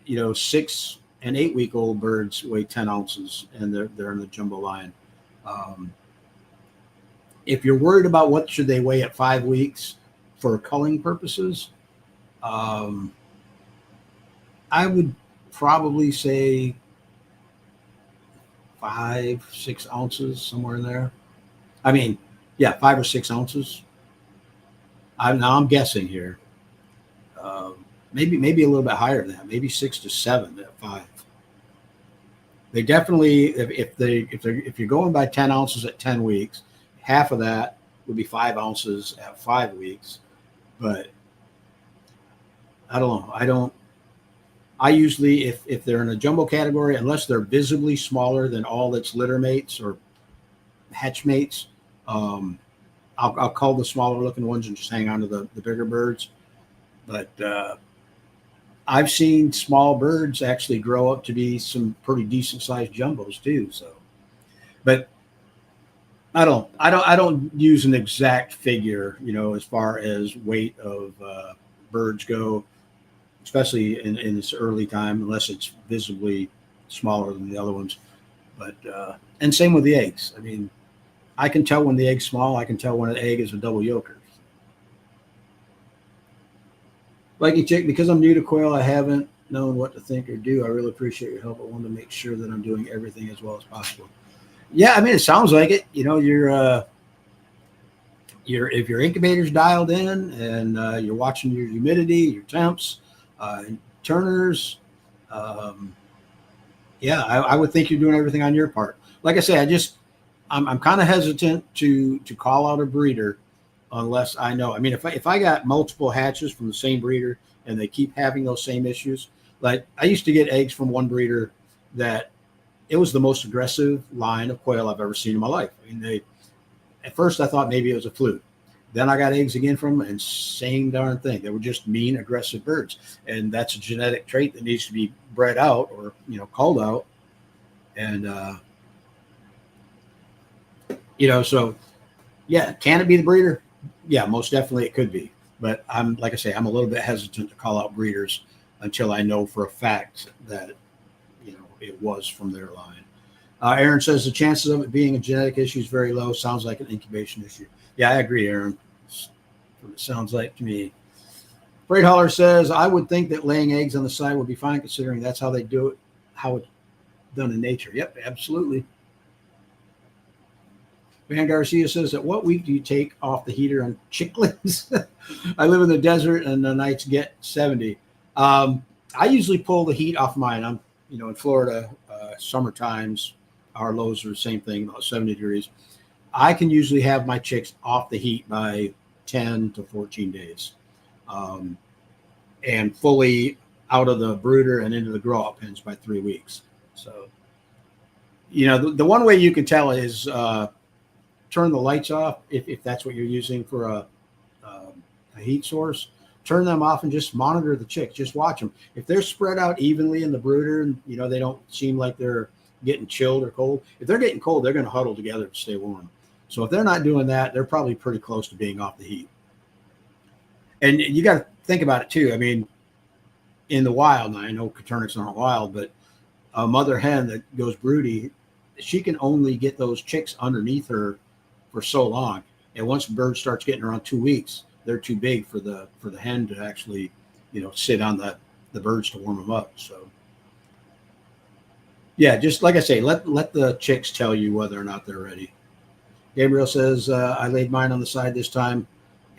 6 and 8 week old birds weigh 10 ounces and they're in the jumbo line. If you're worried about what should they weigh at 5 weeks for culling purposes, I would probably say 5-6 ounces, somewhere in there. I mean, yeah, 5 or 6 ounces. I'm guessing here. Maybe a little bit higher than that. Maybe 6 to 7 at 5. They definitely, if you're going by 10 ounces at 10 weeks, half of that would be 5 ounces at 5 weeks. But I don't know. I usually, if they're in a jumbo category, unless they're visibly smaller than all its litter mates or hatch mates, I'll cull the smaller looking ones and just hang on to the bigger birds. But I've seen small birds actually grow up to be some pretty decent sized jumbos too. So, but I don't use an exact figure, as far as weight of birds go, especially in this early time, unless it's visibly smaller than the other ones. But and same with the eggs. I mean, I can tell when the egg's small. I can tell when an egg is a double yolker. Like chick, because I'm new to quail, I haven't known what to think or do. I really appreciate your help. I wanted to make sure that I'm doing everything as well as possible. Yeah, I mean, it sounds like it. If your incubator's dialed in and you're watching your humidity, your temps, turners, yeah, I would think you're doing everything on your part. Like I say, I'm kind of hesitant to call out a breeder unless I know. I mean, if I got multiple hatches from the same breeder and they keep having those same issues, like I used to get eggs from one breeder that it was the most aggressive line of quail I've ever seen in my life. I mean, at first I thought maybe it was a fluke. Then I got eggs again from them and same darn thing. They were just mean, aggressive birds. And that's a genetic trait that needs to be bred out or, culled out. And, so yeah, can it be the breeder? Yeah, most definitely it could be. But like I say, I'm a little bit hesitant to call out breeders until I know for a fact that, it was from their line. Aaron says the chances of it being a genetic issue is very low. Sounds like an incubation issue. Yeah, I agree, Aaron. That's what it sounds like to me. Freight hauler says, I would think that laying eggs on the side would be fine considering that's how they do it, how it's done in nature. Yep, absolutely. Van Garcia says, at what week do you take off the heater on chicklings? I live in the desert and the nights get 70. I usually pull the heat off mine. I'm, in Florida, summer times, our lows are the same thing, about 70 degrees. I can usually have my chicks off the heat by 10 to 14 days and fully out of the brooder and into the grow-out pens by 3 weeks. So, the one way you can tell is turn the lights off if that's what you're using for a heat source. Turn them off and just monitor the chicks. Just watch them. If they're spread out evenly in the brooder and, they don't seem like they're getting chilled or cold. If they're getting cold, they're going to huddle together to stay warm. So if they're not doing that, they're probably pretty close to being off the heat. And you got to think about it too. I mean, in the wild, and I know Coturnix aren't wild, but a mother hen that goes broody, she can only get those chicks underneath her for so long. And once the bird starts getting around 2 weeks, they're too big for the hen to actually, sit on the birds to warm them up. So yeah, just like I say, let the chicks tell you whether or not they're ready. Gabriel says, I laid mine on the side this time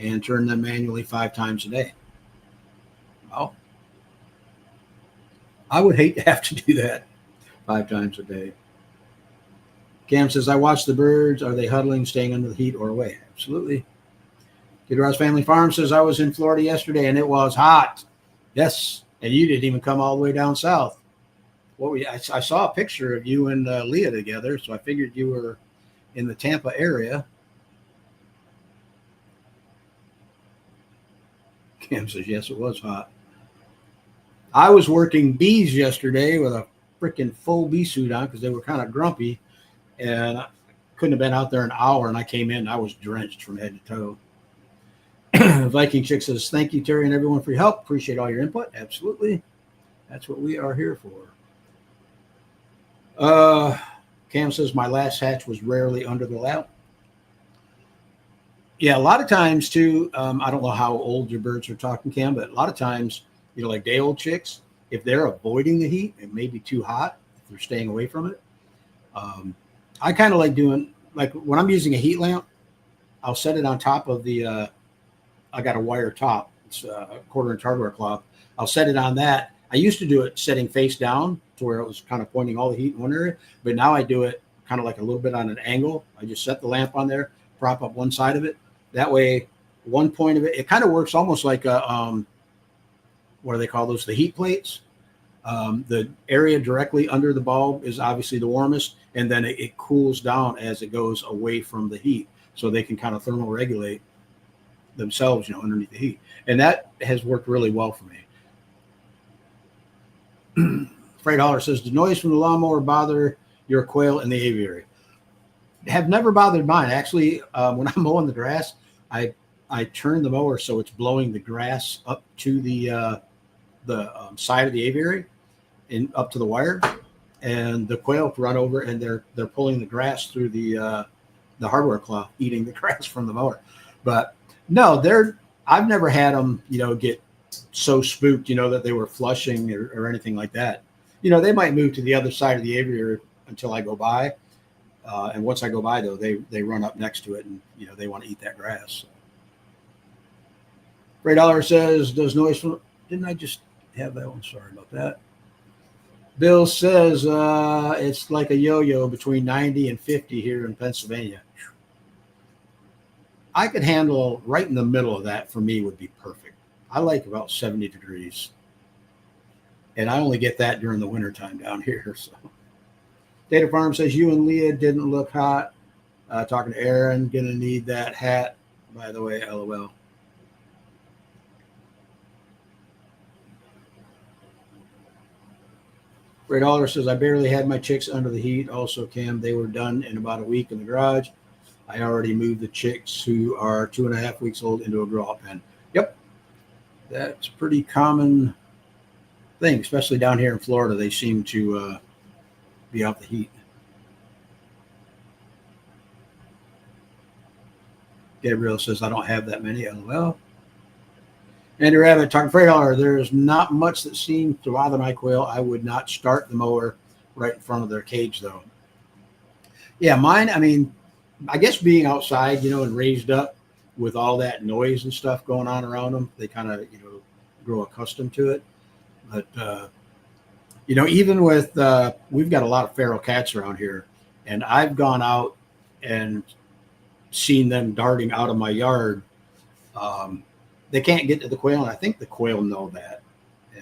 and turned them manually 5 times a day. Wow. I would hate to have to do that 5 times a day. Cam says, I watch the birds. Are they huddling, staying under the heat, or away? Absolutely. Kid Ross Family Farm says, I was in Florida yesterday and it was hot. Yes. And you didn't even come all the way down south. I saw a picture of you and Leah together, so I figured you were in the Tampa area. Cam says, yes, it was hot. I was working bees yesterday with a freaking full bee suit on because they were kind of grumpy, and I couldn't have been out there an hour, and I came in and I was drenched from head to toe. Viking Chick says, thank you, Terry, and everyone for your help. Appreciate all your input. Absolutely. That's what we are here for. Cam says, my last hatch was rarely under the lap. Yeah, a lot of times, too, I don't know how old your birds are talking, Cam, but a lot of times, like day-old chicks, if they're avoiding the heat, it may be too hot if they're staying away from it. I kind of like doing, like when I'm using a heat lamp, I'll set it on top of the I got a wire top. It's a 1/4-inch hardware cloth. I'll set it on that. I used to do it setting face down to where it was kind of pointing all the heat in one area, but now I do it kind of like a little bit on an angle. I just set the lamp on there, prop up one side of it. That way, one point of it, it kind of works almost like a, what do they call those? The heat plates. The area directly under the bulb is obviously the warmest, and then it cools down as it goes away from the heat, so they can kind of thermoregulate themselves, underneath the heat. And that has worked really well for me. Fred Holler says, did noise from the lawnmower bother your quail in the aviary? Have never bothered mine. Actually, when I'm mowing the grass, I turn the mower so it's blowing the grass up to the side of the aviary and up to the wire, and the quail run over and they're pulling the grass through the hardware cloth, eating the grass from the mower. But no, I've never had them, get so spooked, that they were flushing or anything like that. They might move to the other side of the aviary until I go by. And once I go by, though, they run up next to it and, they want to eat that grass. Ray Dollar says, does noise from, didn't I just have that one? Sorry about that. Bill says, it's like a yo-yo between 90 and 50 here in Pennsylvania. I could handle right in the middle of that. For me would be perfect. I like about 70 degrees. And I only get that during the wintertime down here. So Data Farm says, you and Leah didn't look hot. Talking to Aaron, gonna need that hat, by the way, LOL. Ray Dollar says, I barely had my chicks under the heat. Also, Cam, they were done in about a week in the garage. I already moved the chicks who are 2.5 weeks old into a grow-out pen. Yep. That's a pretty common thing, especially down here in Florida. They seem to be off the heat. Gabriel says, I don't have that many. LOL. Andy Rabbit, talking Freight Dollar, there's not much that seems to bother my quail. I would not start the mower right in front of their cage, though. Yeah, mine, I guess being outside, and raised up with all that noise and stuff going on around them, they kind of, grow accustomed to it. But, even with, we've got a lot of feral cats around here, and I've gone out and seen them darting out of my yard. They can't get to the quail, and I think the quail know that.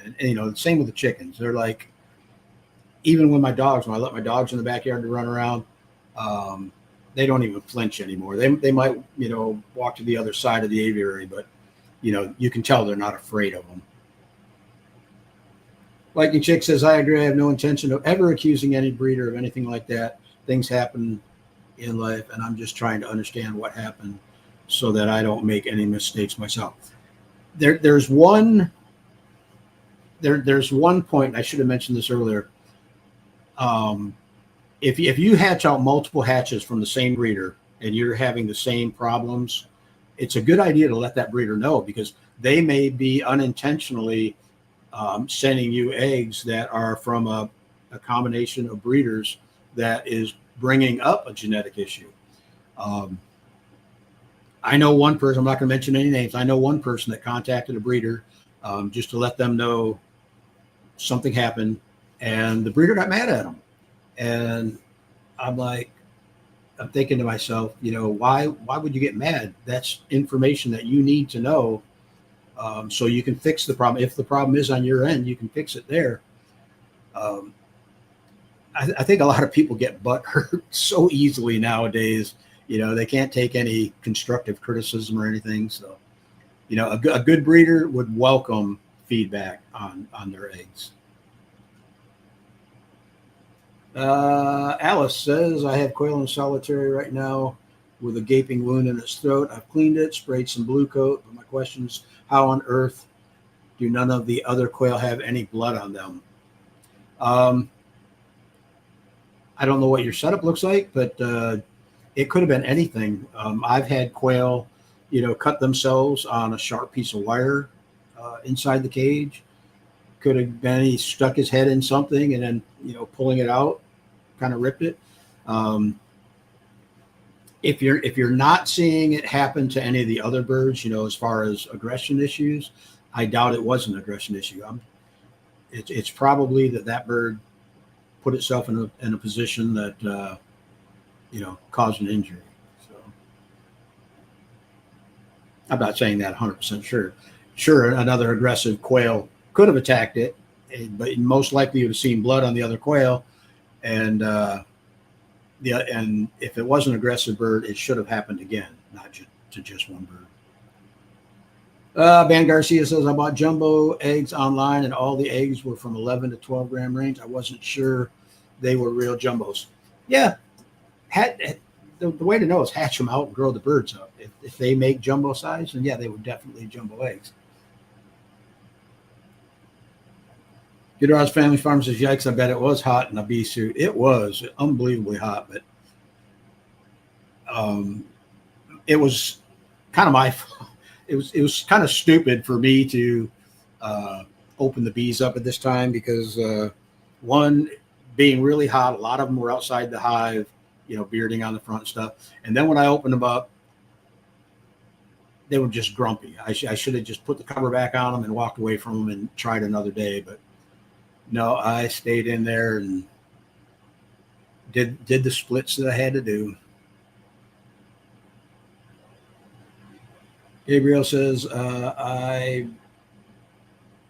And the same with the chickens. They're like, even when I let my dogs in the backyard to run around, they don't even flinch anymore. They might, walk to the other side of the aviary, but, you can tell they're not afraid of them. Lightning Chick says, I agree. I have no intention of ever accusing any breeder of anything like that. Things happen in life, and I'm just trying to understand what happened so that I don't make any mistakes myself. There's one point, and I should have mentioned this earlier. If you hatch out multiple hatches from the same breeder and you're having the same problems, it's a good idea to let that breeder know, because they may be unintentionally sending you eggs that are from a combination of breeders that is bringing up a genetic issue. I know one person, I'm not going to mention any names. I know one person that contacted a breeder just to let them know something happened. And the breeder got mad at him. And I'm like, I'm thinking to myself, why would you get mad? That's information that you need to know, so you can fix the problem. If the problem is on your end, you can fix it there. Um, I think a lot of people get butt hurt so easily nowadays. They can't take any constructive criticism or anything. So, a good breeder would welcome feedback on their eggs. Alice says, I have quail in solitary right now with a gaping wound in its throat. I've cleaned it, sprayed some blue coat. But my question is, how on earth do none of the other quail have any blood on them? I don't know what your setup looks like, but it could have been anything. I've had quail, cut themselves on a sharp piece of wire inside the cage. Could have been he stuck his head in something and then, pulling it out, kind of ripped it. If you're not seeing it happen to any of the other birds, as far as aggression issues, I doubt it was an aggression issue. It's probably that bird put itself in a position that caused an injury. So I'm not saying that 100% sure. Sure, another aggressive quail could have attacked it, but most likely you would have seen blood on the other quail, and and if it was an aggressive bird, it should have happened again, not to just one bird. Ben Garcia says, I bought jumbo eggs online, and all the eggs were from 11 to 12 gram range. I wasn't sure they were real jumbos. Yeah, the way to know is hatch them out and grow the birds up. If they make jumbo size, then yeah, they were definitely jumbo eggs. Good Odds Family Farm says, yikes, I bet it was hot in a bee suit. It was unbelievably hot, but it was kind of my fault. It was kind of stupid for me to open the bees up at this time because one, being really hot, a lot of them were outside the hive, bearding on the front and stuff. And then when I opened them up, they were just grumpy. I should have just put the cover back on them and walked away from them and tried another day. But no, I stayed in there and did the splits that I had to do. Gabriel says, I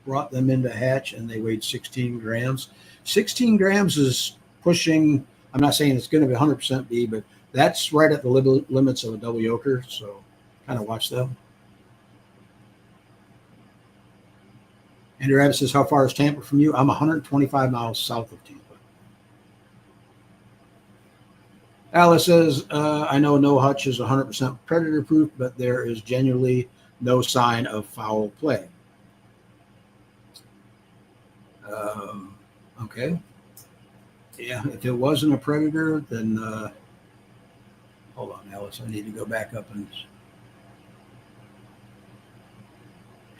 brought them into hatch and they weighed 16 grams. 16 grams is pushing, I'm not saying it's going to be 100% bee, but that's right at the limits of a double yoker. So kind of watch them. Andrew Abbott says, how far is Tampa from you? I'm 125 miles south of Tampa. Alice says, I know no hutch is 100% predator proof, but there is genuinely no sign of foul play. Okay. Yeah, if it wasn't a predator, then hold on, Alice. I need to go back up and.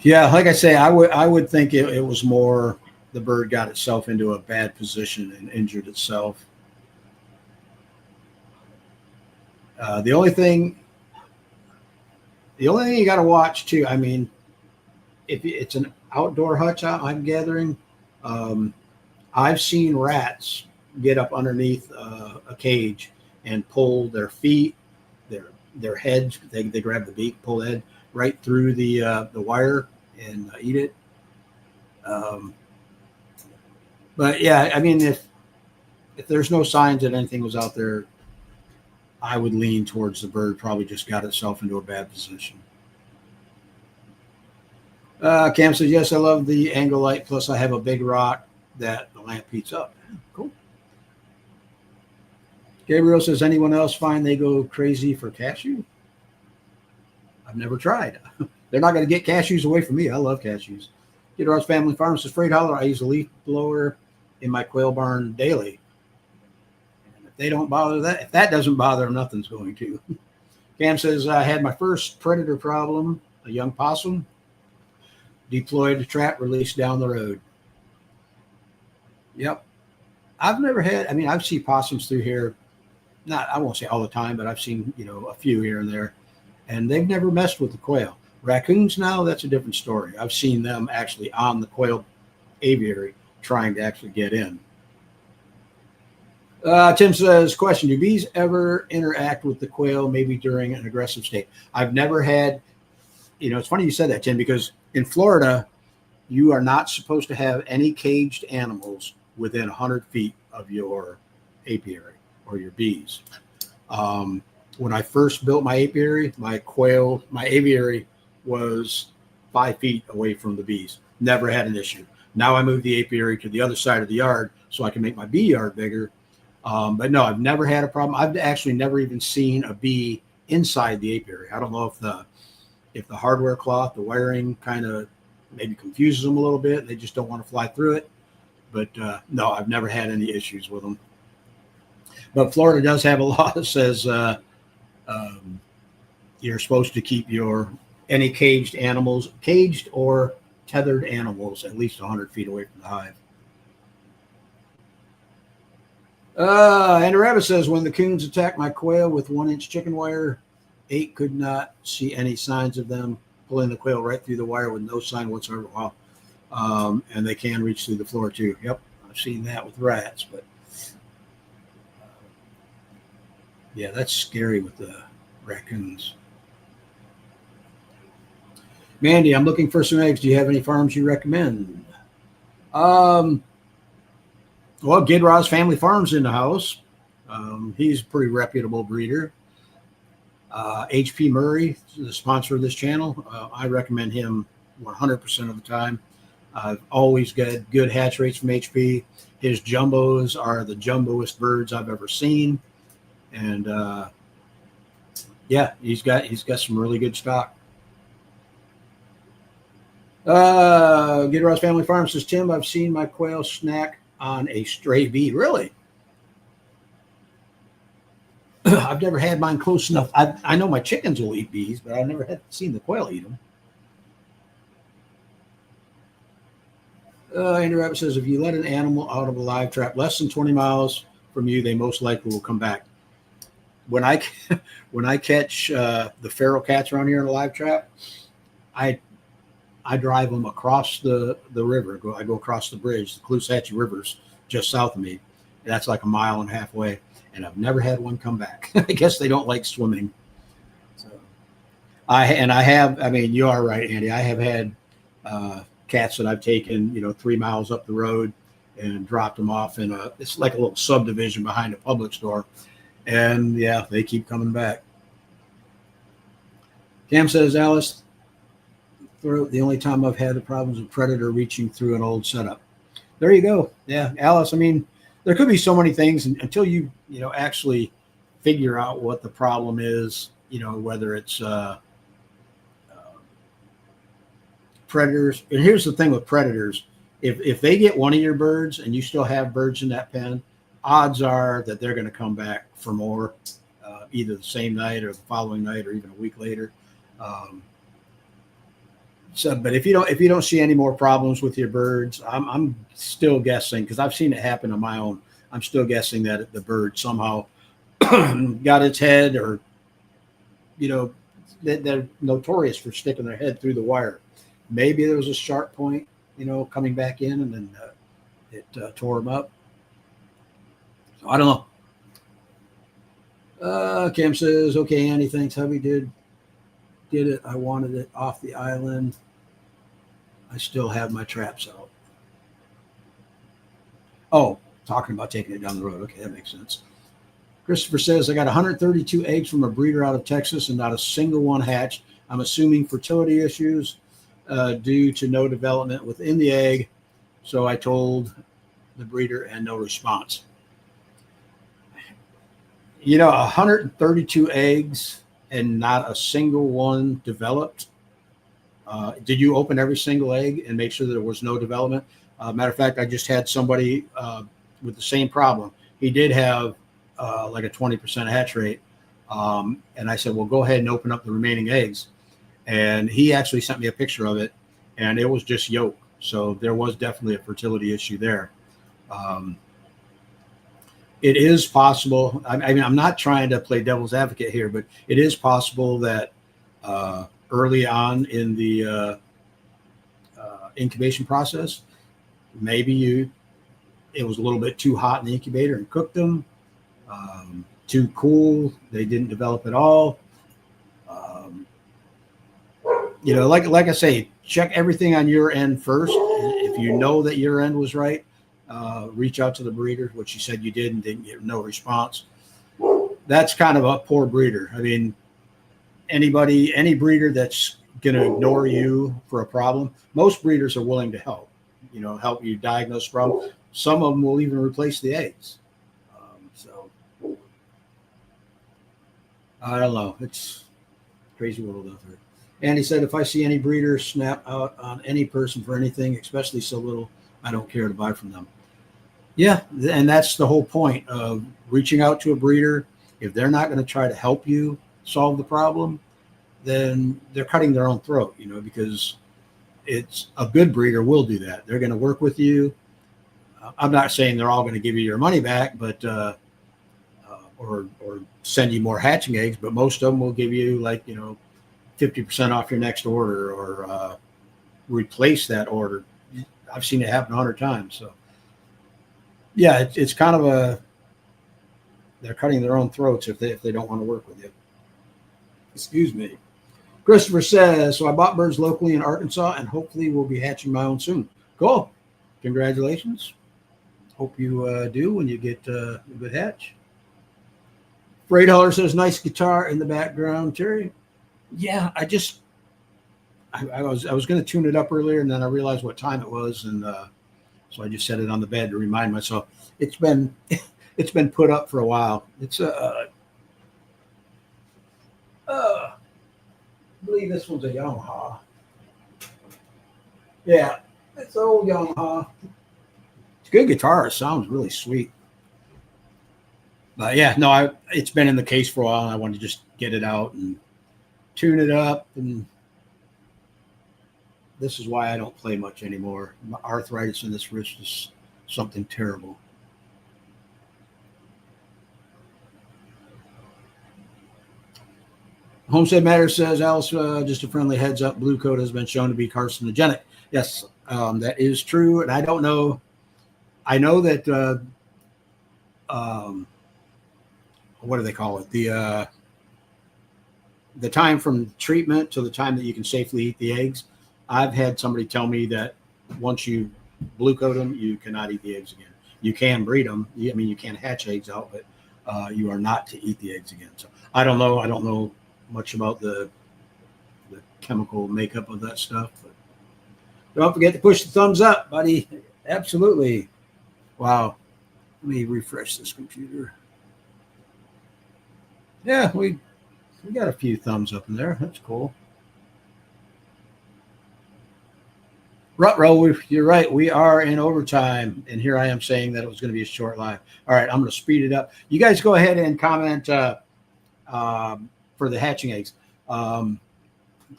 Yeah, like I say, I would think it was more the bird got itself into a bad position and injured itself. The only thing you got to watch too. I mean, if it's an outdoor hutch, I'm gathering. I've seen rats get up underneath a cage and pull their feet, their heads. They grab the beak, pull the head right through the wire and eat it. But yeah, I mean, if there's no signs that anything was out there, I would lean towards the bird probably just got itself into a bad position. Cam says, yes, I love the angle light. Plus, I have a big rock that the lamp heats up. Cool. Gabriel says, anyone else find they go crazy for cashew? I've never tried. They're not going to get cashews away from me. I love cashews. Gator's Family Farm says, Freight Holler, I use a leaf blower in my quail barn daily. And if they don't bother that, if that doesn't bother them, nothing's going to. Cam says, I had my first predator problem, a young possum. Deployed a trap, released down the road. Yep. I've never had, I've seen possums through here. I won't say all the time, but I've seen, a few here and there. And they've never messed with the quail. Raccoons now, that's a different story. I've seen them actually on the quail aviary trying to actually get in. Tim says, question, do bees ever interact with the quail maybe during an aggressive state? I've never had, it's funny you said that, Tim, because in Florida, you are not supposed to have any caged animals within 100 feet of your apiary or your bees. When I first built my apiary, my aviary was 5 feet away from the bees. Never had an issue. Now I moved the apiary to the other side of the yard so I can make my bee yard bigger. But no, I've never had a problem. I've actually never even seen a bee inside the apiary. I don't know if the hardware cloth, the wiring kind of maybe confuses them a little bit. They just don't want to fly through it. But no, I've never had any issues with them. But Florida does have a law that says you're supposed to keep any caged or tethered animals at least 100 feet away from the hive. And the rabbit says, when the coons attacked my quail with 1-inch chicken wire, 8 could not see any signs of them pulling the quail right through the wire with no sign whatsoever. Wow. And they can reach through the floor too. Yep. I've seen that with rats, but yeah, that's scary with the raccoons. Mandy, I'm looking for some eggs. Do you have any farms you recommend? Well, Gidraw's Family Farms in the house. He's a pretty reputable breeder. HP Murray, the sponsor of this channel. I recommend him 100% of the time. I've always got good hatch rates from HP. His jumbos are the jumboest birds I've ever seen. And yeah, he's got some really good stock. Gidraw's Family Farms says, Tim, I've seen my quail snack on a stray bee. Really? I've never had mine close enough. I know my chickens will eat bees, but I've never seen the quail eat them. Andrew Rabbit says, if you let an animal out of a live trap less than 20 miles from you, they most likely will come back. When I catch the feral cats around here in a live trap, I drive them across the river. I go across the bridge. The Caloosahatchee River's just south of me. That's like a mile and a half away, and I've never had one come back. I guess they don't like swimming. So, I mean, you are right, Andy. I have had cats that I've taken, 3 miles up the road and dropped them off it's like a little subdivision behind a public store. And yeah, they keep coming back. Cam says, Alice, the only time I've had the problems with predator reaching through an old setup. There you go. Yeah, Alice, I mean, there could be so many things until you actually figure out what the problem is, whether it's predators. And here's the thing with predators. If they get one of your birds and you still have birds in that pen, odds are that they're going to come back for more, either the same night or the following night or even a week later. But if you don't see any more problems with your birds, I'm still guessing, because I've seen it happen on my own. I'm still guessing that the bird somehow got its head, or they're notorious for sticking their head through the wire. Maybe there was a sharp point, coming back in, and then it tore them up. So I don't know. Cam says, okay, Andy, thanks. Hubby did it. I wanted it off the island. I still have my traps out. Oh, talking about taking it down the road. Okay, that makes sense. Christopher says, I got 132 eggs from a breeder out of Texas and not a single one hatched. I'm assuming fertility issues due to no development within the egg. So I told the breeder and no response. 132 eggs and not a single one developed. Did you open every single egg and make sure that there was no development? Matter of fact, I just had somebody with the same problem. He did have like a 20% hatch rate. And I said, well, go ahead and open up the remaining eggs. And he actually sent me a picture of it, and it was just yolk. So there was definitely a fertility issue there. It is possible. I mean, I'm not trying to play devil's advocate here, but it is possible that early on in the incubation process. Maybe it was a little bit too hot in the incubator and cooked them. Too cool, they didn't develop at all. Like I say, check everything on your end first. If you know that your end was right, reach out to the breeder, which you said you did and didn't get no response. That's kind of a poor breeder. I mean, any breeder that's going to ignore you for a problem, most breeders are willing to help, help you diagnose problem. Some of them will even replace the eggs. So I don't know. It's a crazy world out there. And he said, if I see any breeder snap out on any person for anything, especially so little, I don't care to buy from them. Yeah, and that's the whole point of reaching out to a breeder. If they're not going to try to help you solve the problem, then they're cutting their own throat, because it's a good breeder will do that. They're going to work with you. I'm not saying they're all going to give you your money back, but or send you more hatching eggs, but most of them will give you 50% off your next order, or replace that order. I've seen it happen 100 times. So yeah, it's kind of they're cutting their own throats if they don't want to work with you. Excuse me. Christopher says, so I bought birds locally in Arkansas and hopefully will be hatching my own soon. Cool. Congratulations. Hope you do when you get a good hatch. Freight Hauler says, nice guitar in the background, Terry. Yeah, I was going to tune it up earlier, and then I realized what time it was, and so I just set it on the bed to remind myself. It's been put up for a while. It's I believe this one's a Yamaha. Yeah, it's an old Yamaha. It's a good guitar. It sounds really sweet. But yeah, no, it's been in the case for a while, and I wanted to just get it out and tune it up. And this is why I don't play much anymore. My arthritis in this wrist is something terrible. Homestead Matters says, Alice, just a friendly heads up, blue coat has been shown to be carcinogenic. Yes, that is true. And I don't know. I know that, what do they call it? The time from treatment to the time that you can safely eat the eggs. I've had somebody tell me that once you blue coat them, you cannot eat the eggs again. You can breed them. You can hatch eggs out, but you are not to eat the eggs again. So I don't know. I don't know much about the chemical makeup of that stuff. But don't forget to push the thumbs up, buddy. Absolutely. Wow. Let me refresh this computer. Yeah, we got a few thumbs up in there. That's cool. Rutro, you're right. We are in overtime, and here I am saying that it was going to be a short live. All right, I'm going to speed it up. You guys go ahead and comment for the hatching eggs.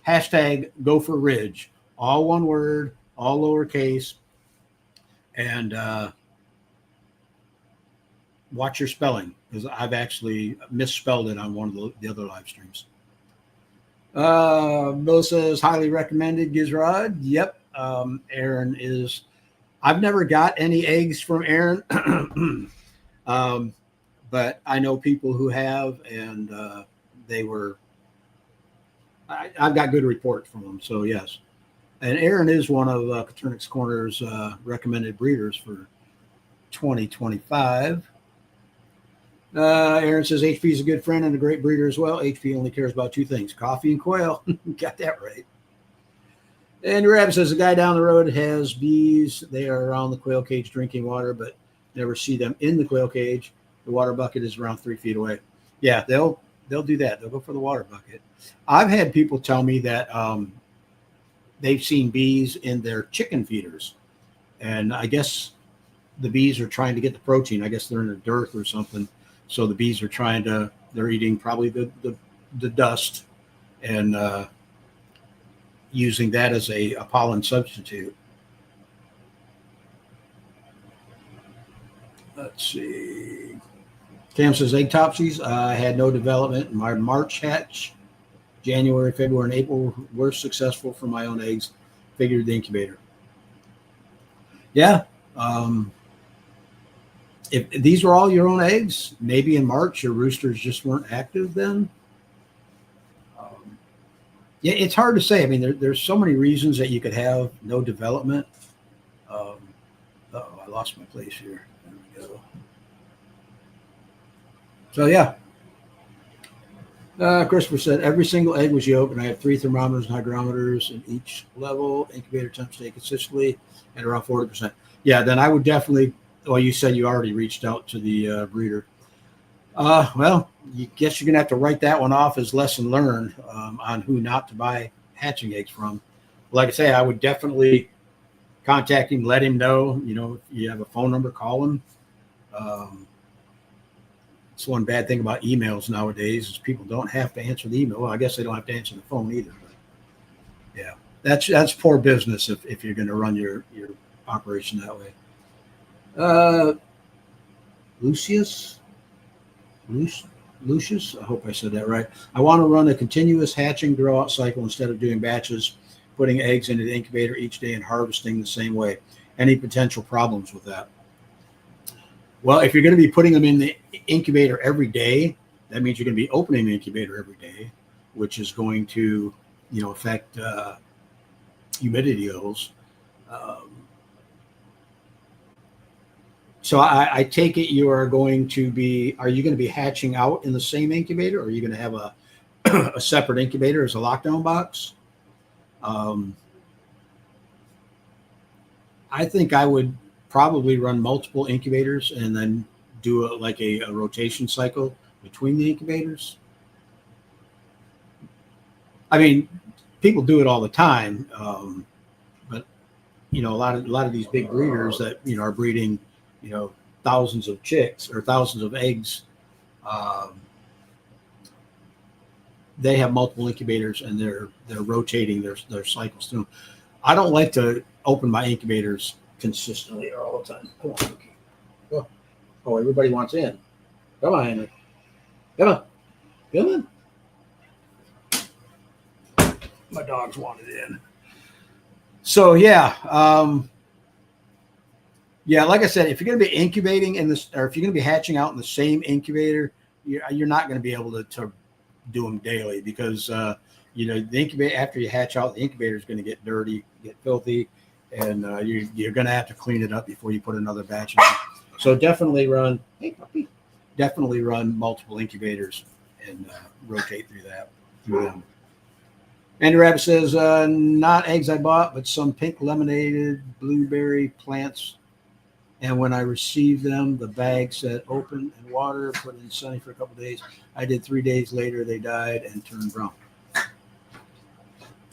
Hashtag Gopher Ridge, all one word, all lowercase, and watch your spelling, because I've actually misspelled it on one of the other live streams. Bill says, highly recommended, Gizrod. Yep. Aaron is, I've never got any eggs from Aaron, but I know people who have, and they were, I've got good reports from them. So yes. And Aaron is one of Coturnix Corner's recommended breeders for 2025. Aaron says HP is a good friend and a great breeder as well. HP only cares about two things, coffee and quail. Got that right. And Rab says the guy down the road has bees. They are around the quail cage drinking water, but never see them in the quail cage. The water bucket is around 3 feet away. Yeah, they'll do that. They'll go for the water bucket. I've had people tell me that they've seen bees in their chicken feeders, and I guess the bees are trying to get the protein. I guess they're in the dirt or something. So the bees are they're eating probably the dust and using that as a pollen substitute. Let's see. Cam says, egg topsies. I had no development in my March hatch. January, February, and April were successful for my own eggs. Figured the incubator. Yeah. If these were all your own eggs, maybe in March your roosters just weren't active then. Yeah, it's hard to say. I mean, there's so many reasons that you could have no development. Um, I lost my place here. There we go. So yeah, Christopher said every single egg was yolk, and I have 3 thermometers and hygrometers in each level. Incubator temp stay consistently at around 40%. Yeah, then I would definitely. Well, you said you already reached out to the breeder. Well, you guess you're gonna have to write that one off as lesson learned on who not to buy hatching eggs from. Like I say, I would definitely contact him, let him know. You know, if you have a phone number, call him. It's one bad thing about emails nowadays is people don't have to answer the email. Well, I guess they don't have to answer the phone either. But yeah, that's poor business if you're going to run your operation that way. Lucius. Lucius, I hope I said that right. I want to run a continuous hatching grow out cycle instead of doing batches, putting eggs into the incubator each day and harvesting the same way. Any potential problems with that? Well, if you're going to be putting them in the incubator every day, that means you're going to be opening the incubator every day, which is going to, affect humidity levels. So I take it are you going to be hatching out in the same incubator, or are you going to have a separate incubator as a lockdown box? I think I would probably run multiple incubators and then do a rotation cycle between the incubators. I mean, people do it all the time, but a lot of these big breeders that are breeding thousands of chicks or thousands of eggs, they have multiple incubators and they're rotating their cycles through. I don't like to open my incubators consistently or all the time. Come on, Cookie. Oh, everybody wants in. Come on, Henry. Come on. Come on. My dogs wanted in. So yeah. Yeah, like I said, if you're going to be incubating in this, or if you're going to be hatching out in the same incubator, you're not going to be able to do them daily because the incubator, after you hatch out, the incubator is going to get dirty, get filthy, and you're going to have to clean it up before you put another batch in. So definitely run multiple incubators and rotate through them. Andy Rabbit says, not eggs I bought, but some pink lemonade blueberry plants. And when I received them, the bag said open and water, put in sunny for a couple of days. I did 3 days later, they died and turned brown. I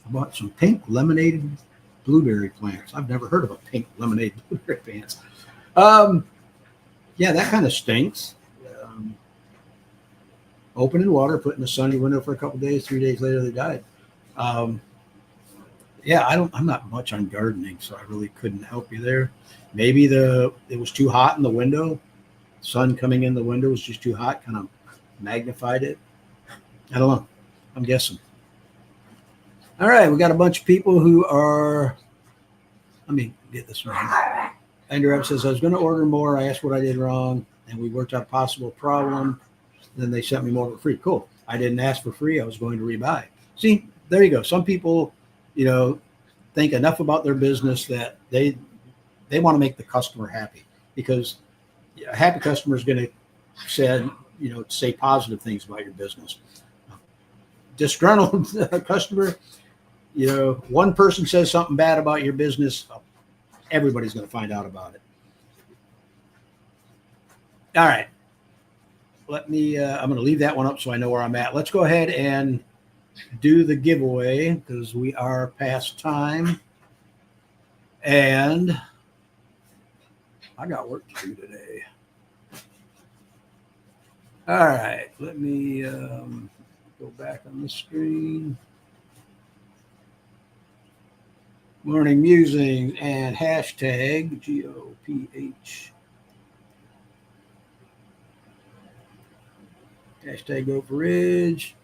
bought some pink lemonade blueberry plants. I've never heard of a pink lemonade blueberry plants. Yeah, that kind of stinks. Open in water, put in a sunny window for a couple of days. 3 days later, they died. Yeah, I'm not much on gardening, so I really couldn't help you there. Maybe it was too hot in the window. Sun coming in the window was just too hot, kind of magnified it. I don't know. I'm guessing. All right, we got a bunch of people who are. Let me get this right. Andrew says, I was going to order more. I asked what I did wrong, and we worked out a possible problem. Then they sent me more for free. Cool. I didn't ask for free. I was going to rebuy. See, there you go. Some people, think enough about their business that they want to make the customer happy, because a happy customer is going to say positive things about your business. Disgruntled customer, one person says something bad about your business, everybody's going to find out about it. All right. I'm going to leave that one up so I know where I'm at. Let's go ahead and do the giveaway because we are past time. And I got work to do today. All right. Let me go back on the screen. Morning Musings and hashtag GOPH. Hashtag Go for Ridge.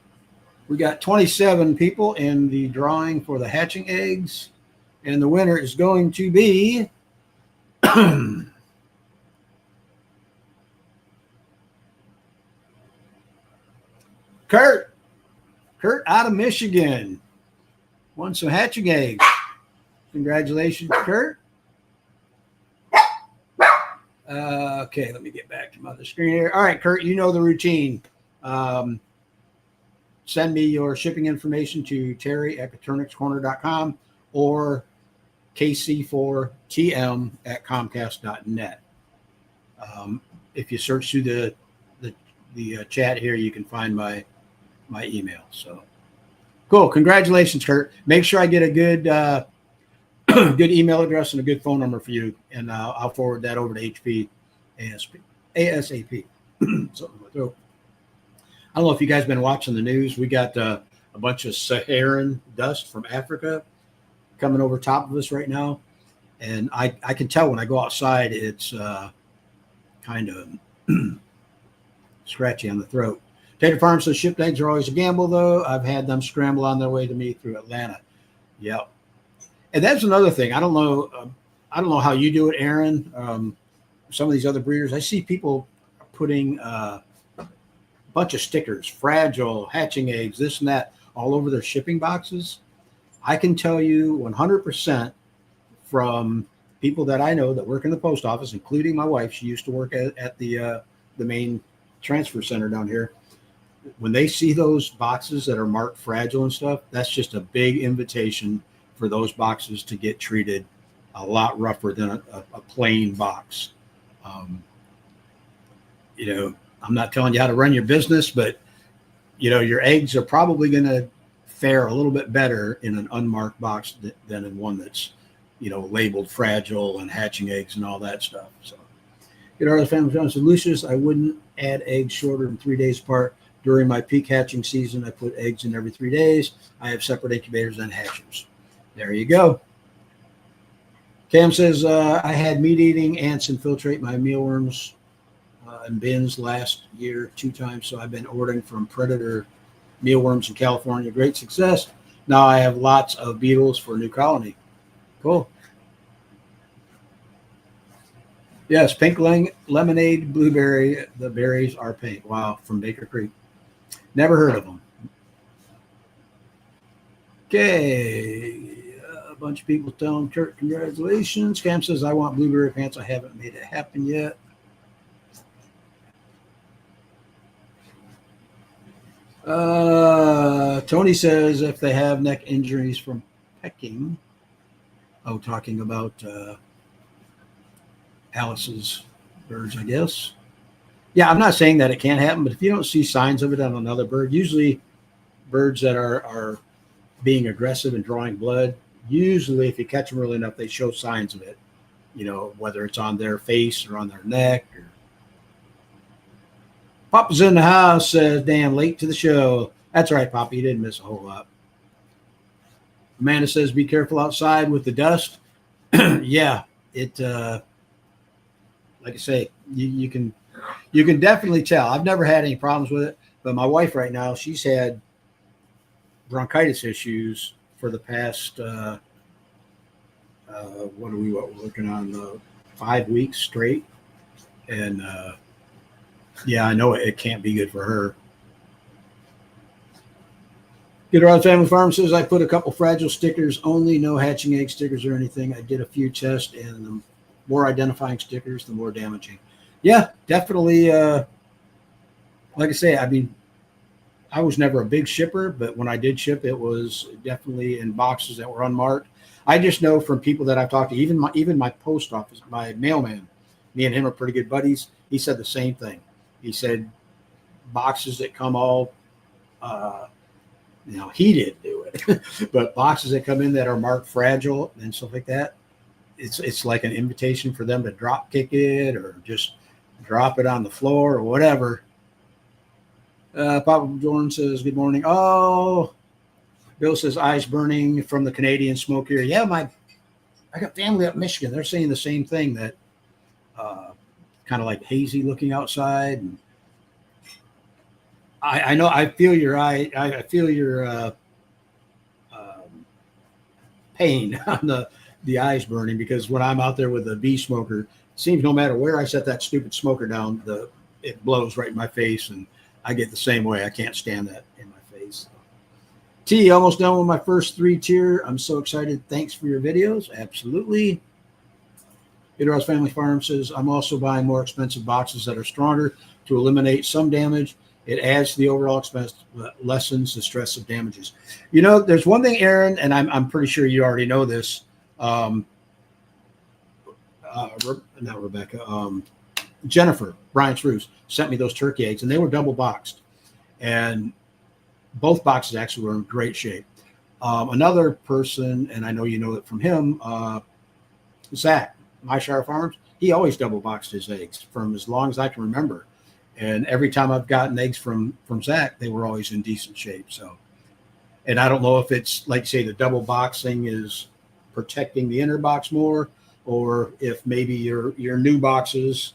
We got 27 people in the drawing for the hatching eggs, and the winner is going to be Kurt. Kurt out of Michigan won some hatching eggs. Congratulations, Kurt. Okay, let me get back to my other screen here. All right, Kurt, you know the routine. Send me your shipping information to terry@coturnixcorner.com or kc4tm@comcast.net. If you search through the chat here, you can find my email. So cool. Congratulations, Kurt. Make sure I get a good good email address and a good phone number for you, and I'll forward that over to HP ASAP. Something in my throat. I don't know if you guys been watching the news. We got a bunch of Saharan dust from Africa coming over top of us right now, and I can tell when I go outside, it's kind of scratchy on the throat. Tater Farm says shipped eggs are always a gamble, though. I've had them scramble on their way to me through Atlanta. Yep. And that's another thing. I don't know how you do it, Aaron. Some of these other breeders, I see people putting a bunch of stickers, fragile, hatching eggs, this and that, all over their shipping boxes. I can tell you 100% from people that I know that work in the post office, including my wife. She used to work at the main transfer center down here. When they see those boxes that are marked fragile and stuff, that's just a big invitation for those boxes to get treated a lot rougher than a plain box. I'm not telling you how to run your business, but your eggs are probably going to fare a little bit better in an unmarked box than in one that's labeled fragile and hatching eggs and all that stuff. So our family Johnson Lucius, I wouldn't add eggs shorter than 3 days apart. During my peak hatching season, I put eggs in every 3 days. I have separate incubators and hatchers. There you go. Cam says, I had meat-eating ants infiltrate my mealworms and bins last year 2 times, so I've been ordering from Predator mealworms in California. Great success. Now I have lots of beetles for a new colony. Cool. Yes, pink lemonade, blueberry. The berries are pink. Wow, from Baker Creek. Never heard of them. Okay. A bunch of people telling Kurt congratulations. Cam says, I want blueberry pants. I haven't made it happen yet. Tony says if they have neck injuries from pecking. Oh, talking about Alice's birds, I guess. Yeah, I'm not saying that it can't happen, but if you don't see signs of it on another bird, usually birds that are being aggressive and drawing blood, usually if you catch them early enough, they show signs of it, whether it's on their face or on their neck. Papa's in the house, says, damn, late to the show. That's right, Papa, you didn't miss a whole lot. Amanda says, be careful outside with the dust. Yeah, it, like I say, you can definitely tell. I've never had any problems with it, but my wife right now, she's had bronchitis issues for the past, what are we working on, 5 weeks straight. And, yeah, I know it can't be good for her. Good Rod Family Farm says, I put a couple fragile stickers only, no hatching egg stickers or anything. I did a few tests, and the more identifying stickers, the more damaging. Yeah, definitely. Like I say, I mean, I was never a big shipper, but when I did ship, it was definitely in boxes that were unmarked. I just know from people that I've talked to, even my post office, my mailman, me and him are pretty good buddies. He said the same thing. He said boxes that come all, he didn't do it, but boxes that come in that are marked fragile and stuff like that, it's like an invitation for them to drop kick it or just drop it on the floor or whatever. Papa Jordan says, good morning. Oh, Bill says, eyes burning from the Canadian smoke here. Yeah, I got family up in Michigan. They're saying the same thing, that kind of like hazy looking outside. And I know. I feel your I feel your pain on the eyes burning, because when I'm out there with a bee smoker, it seems no matter where I set that stupid smoker down, it blows right in my face, and I get the same way. I can't stand that in my face. T, almost done with my first 3-tier. I'm so excited. Thanks for your videos. Absolutely. Idros Family Farm says, I'm also buying more expensive boxes that are stronger to eliminate some damage. It adds to the overall expense, but lessens the stress of damages. You know, there's one thing, Aaron, and I'm pretty sure you already know this. Not Rebecca. Jennifer, Bryant's Roost, sent me those turkey eggs, and they were double boxed. And both boxes actually were in great shape. Another person, and I know you know it from him, Zach, My Shire Farms, he always double boxed his eggs from as long as I can remember. And every time I've gotten eggs from Zach, they were always in decent shape. So, and I don't know if it's like, say, the double boxing is protecting the inner box more, or if maybe your new boxes,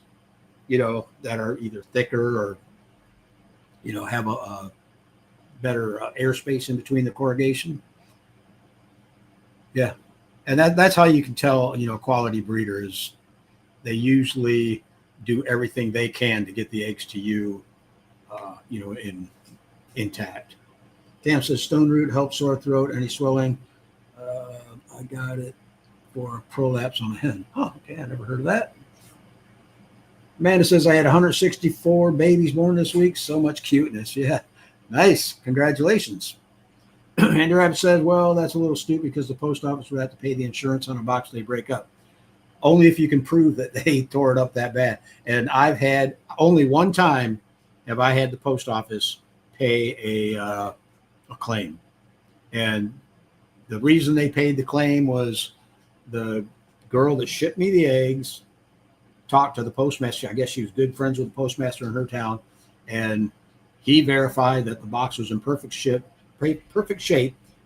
you know, that are either thicker or, you know, have a better airspace in between the corrugation. Yeah. And that's how you can tell, you know, quality breeder is they usually do everything they can to get the eggs to you, you know, intact. Tam says stone root helps sore throat, any swelling. I got it for prolapse on a hen. Oh, okay. I never heard of that. Amanda says I had 164 babies born this week. So much cuteness. Yeah. Nice. Congratulations. Andy Rabbit says, well, that's a little stupid because the post office would have to pay the insurance on a box they break up. Only if you can prove that they tore it up that bad. And I've had only one time have I had the post office pay a claim. And the reason they paid the claim was the girl that shipped me the eggs talked to the postmaster. I guess she was good friends with the postmaster in her town. And he verified that the box was in perfect shape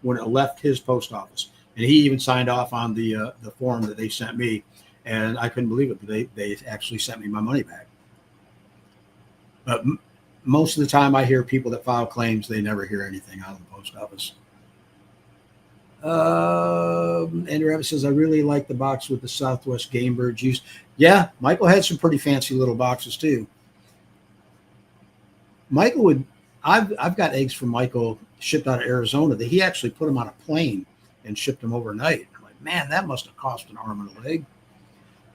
when it left his post office. And he even signed off on the form that they sent me. And I couldn't believe it, but they actually sent me my money back. But most of the time I hear people that file claims, they never hear anything out of the post office. Andrew Rabbit says, I really like the box with the Southwest Game Bird juice. Yeah, Michael had some pretty fancy little boxes too. Michael would, I've got eggs from Michael shipped out of Arizona that he actually put them on a plane and shipped them overnight. I'm like, man, that must have cost an arm and a leg.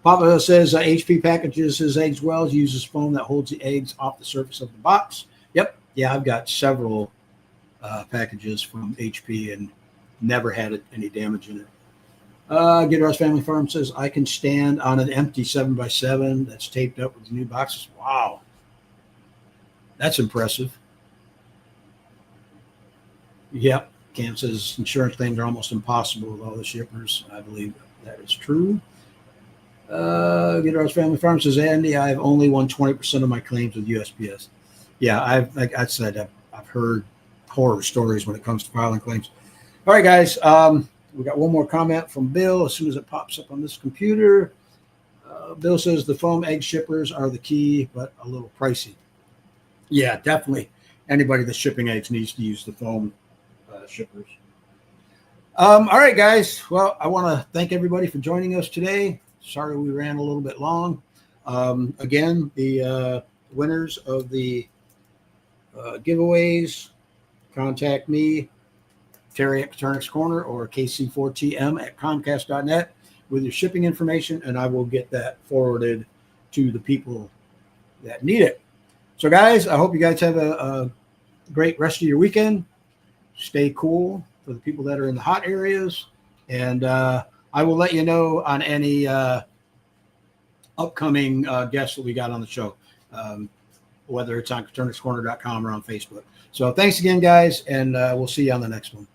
Papa says HP packages his eggs well, uses foam that holds the eggs off the surface of the box. Yep. Yeah, I've got several packages from HP and never had any damage in it. Get Family Farm says, I can stand on an empty 7x7 that's taped up with new boxes. Wow. That's impressive. Yep. Cam says insurance claims are almost impossible with all the shippers. I believe that is true. Get Family Farm says, Andy, I've only won 20% of my claims with USPS. Yeah, like I said, I've heard horror stories when it comes to filing claims. All right, guys. We got one more comment from Bill as soon as it pops up on this computer. Bill says the foam egg shippers are the key, but a little pricey. Yeah, definitely. Anybody that's shipping eggs needs to use the foam shippers. All right, guys. Well, I want to thank everybody for joining us today. Sorry we ran a little bit long. Again, the winners of the giveaways, contact me, Terry at Coturnix Corner, or KC4TM at Comcast.net with your shipping information, and I will get that forwarded to the people that need it. So, guys, I hope you guys have a great rest of your weekend. Stay cool for the people that are in the hot areas, and I will let you know on any upcoming guests that we got on the show, whether it's on CoturnixCorner.com or on Facebook. So thanks again, guys, and we'll see you on the next one.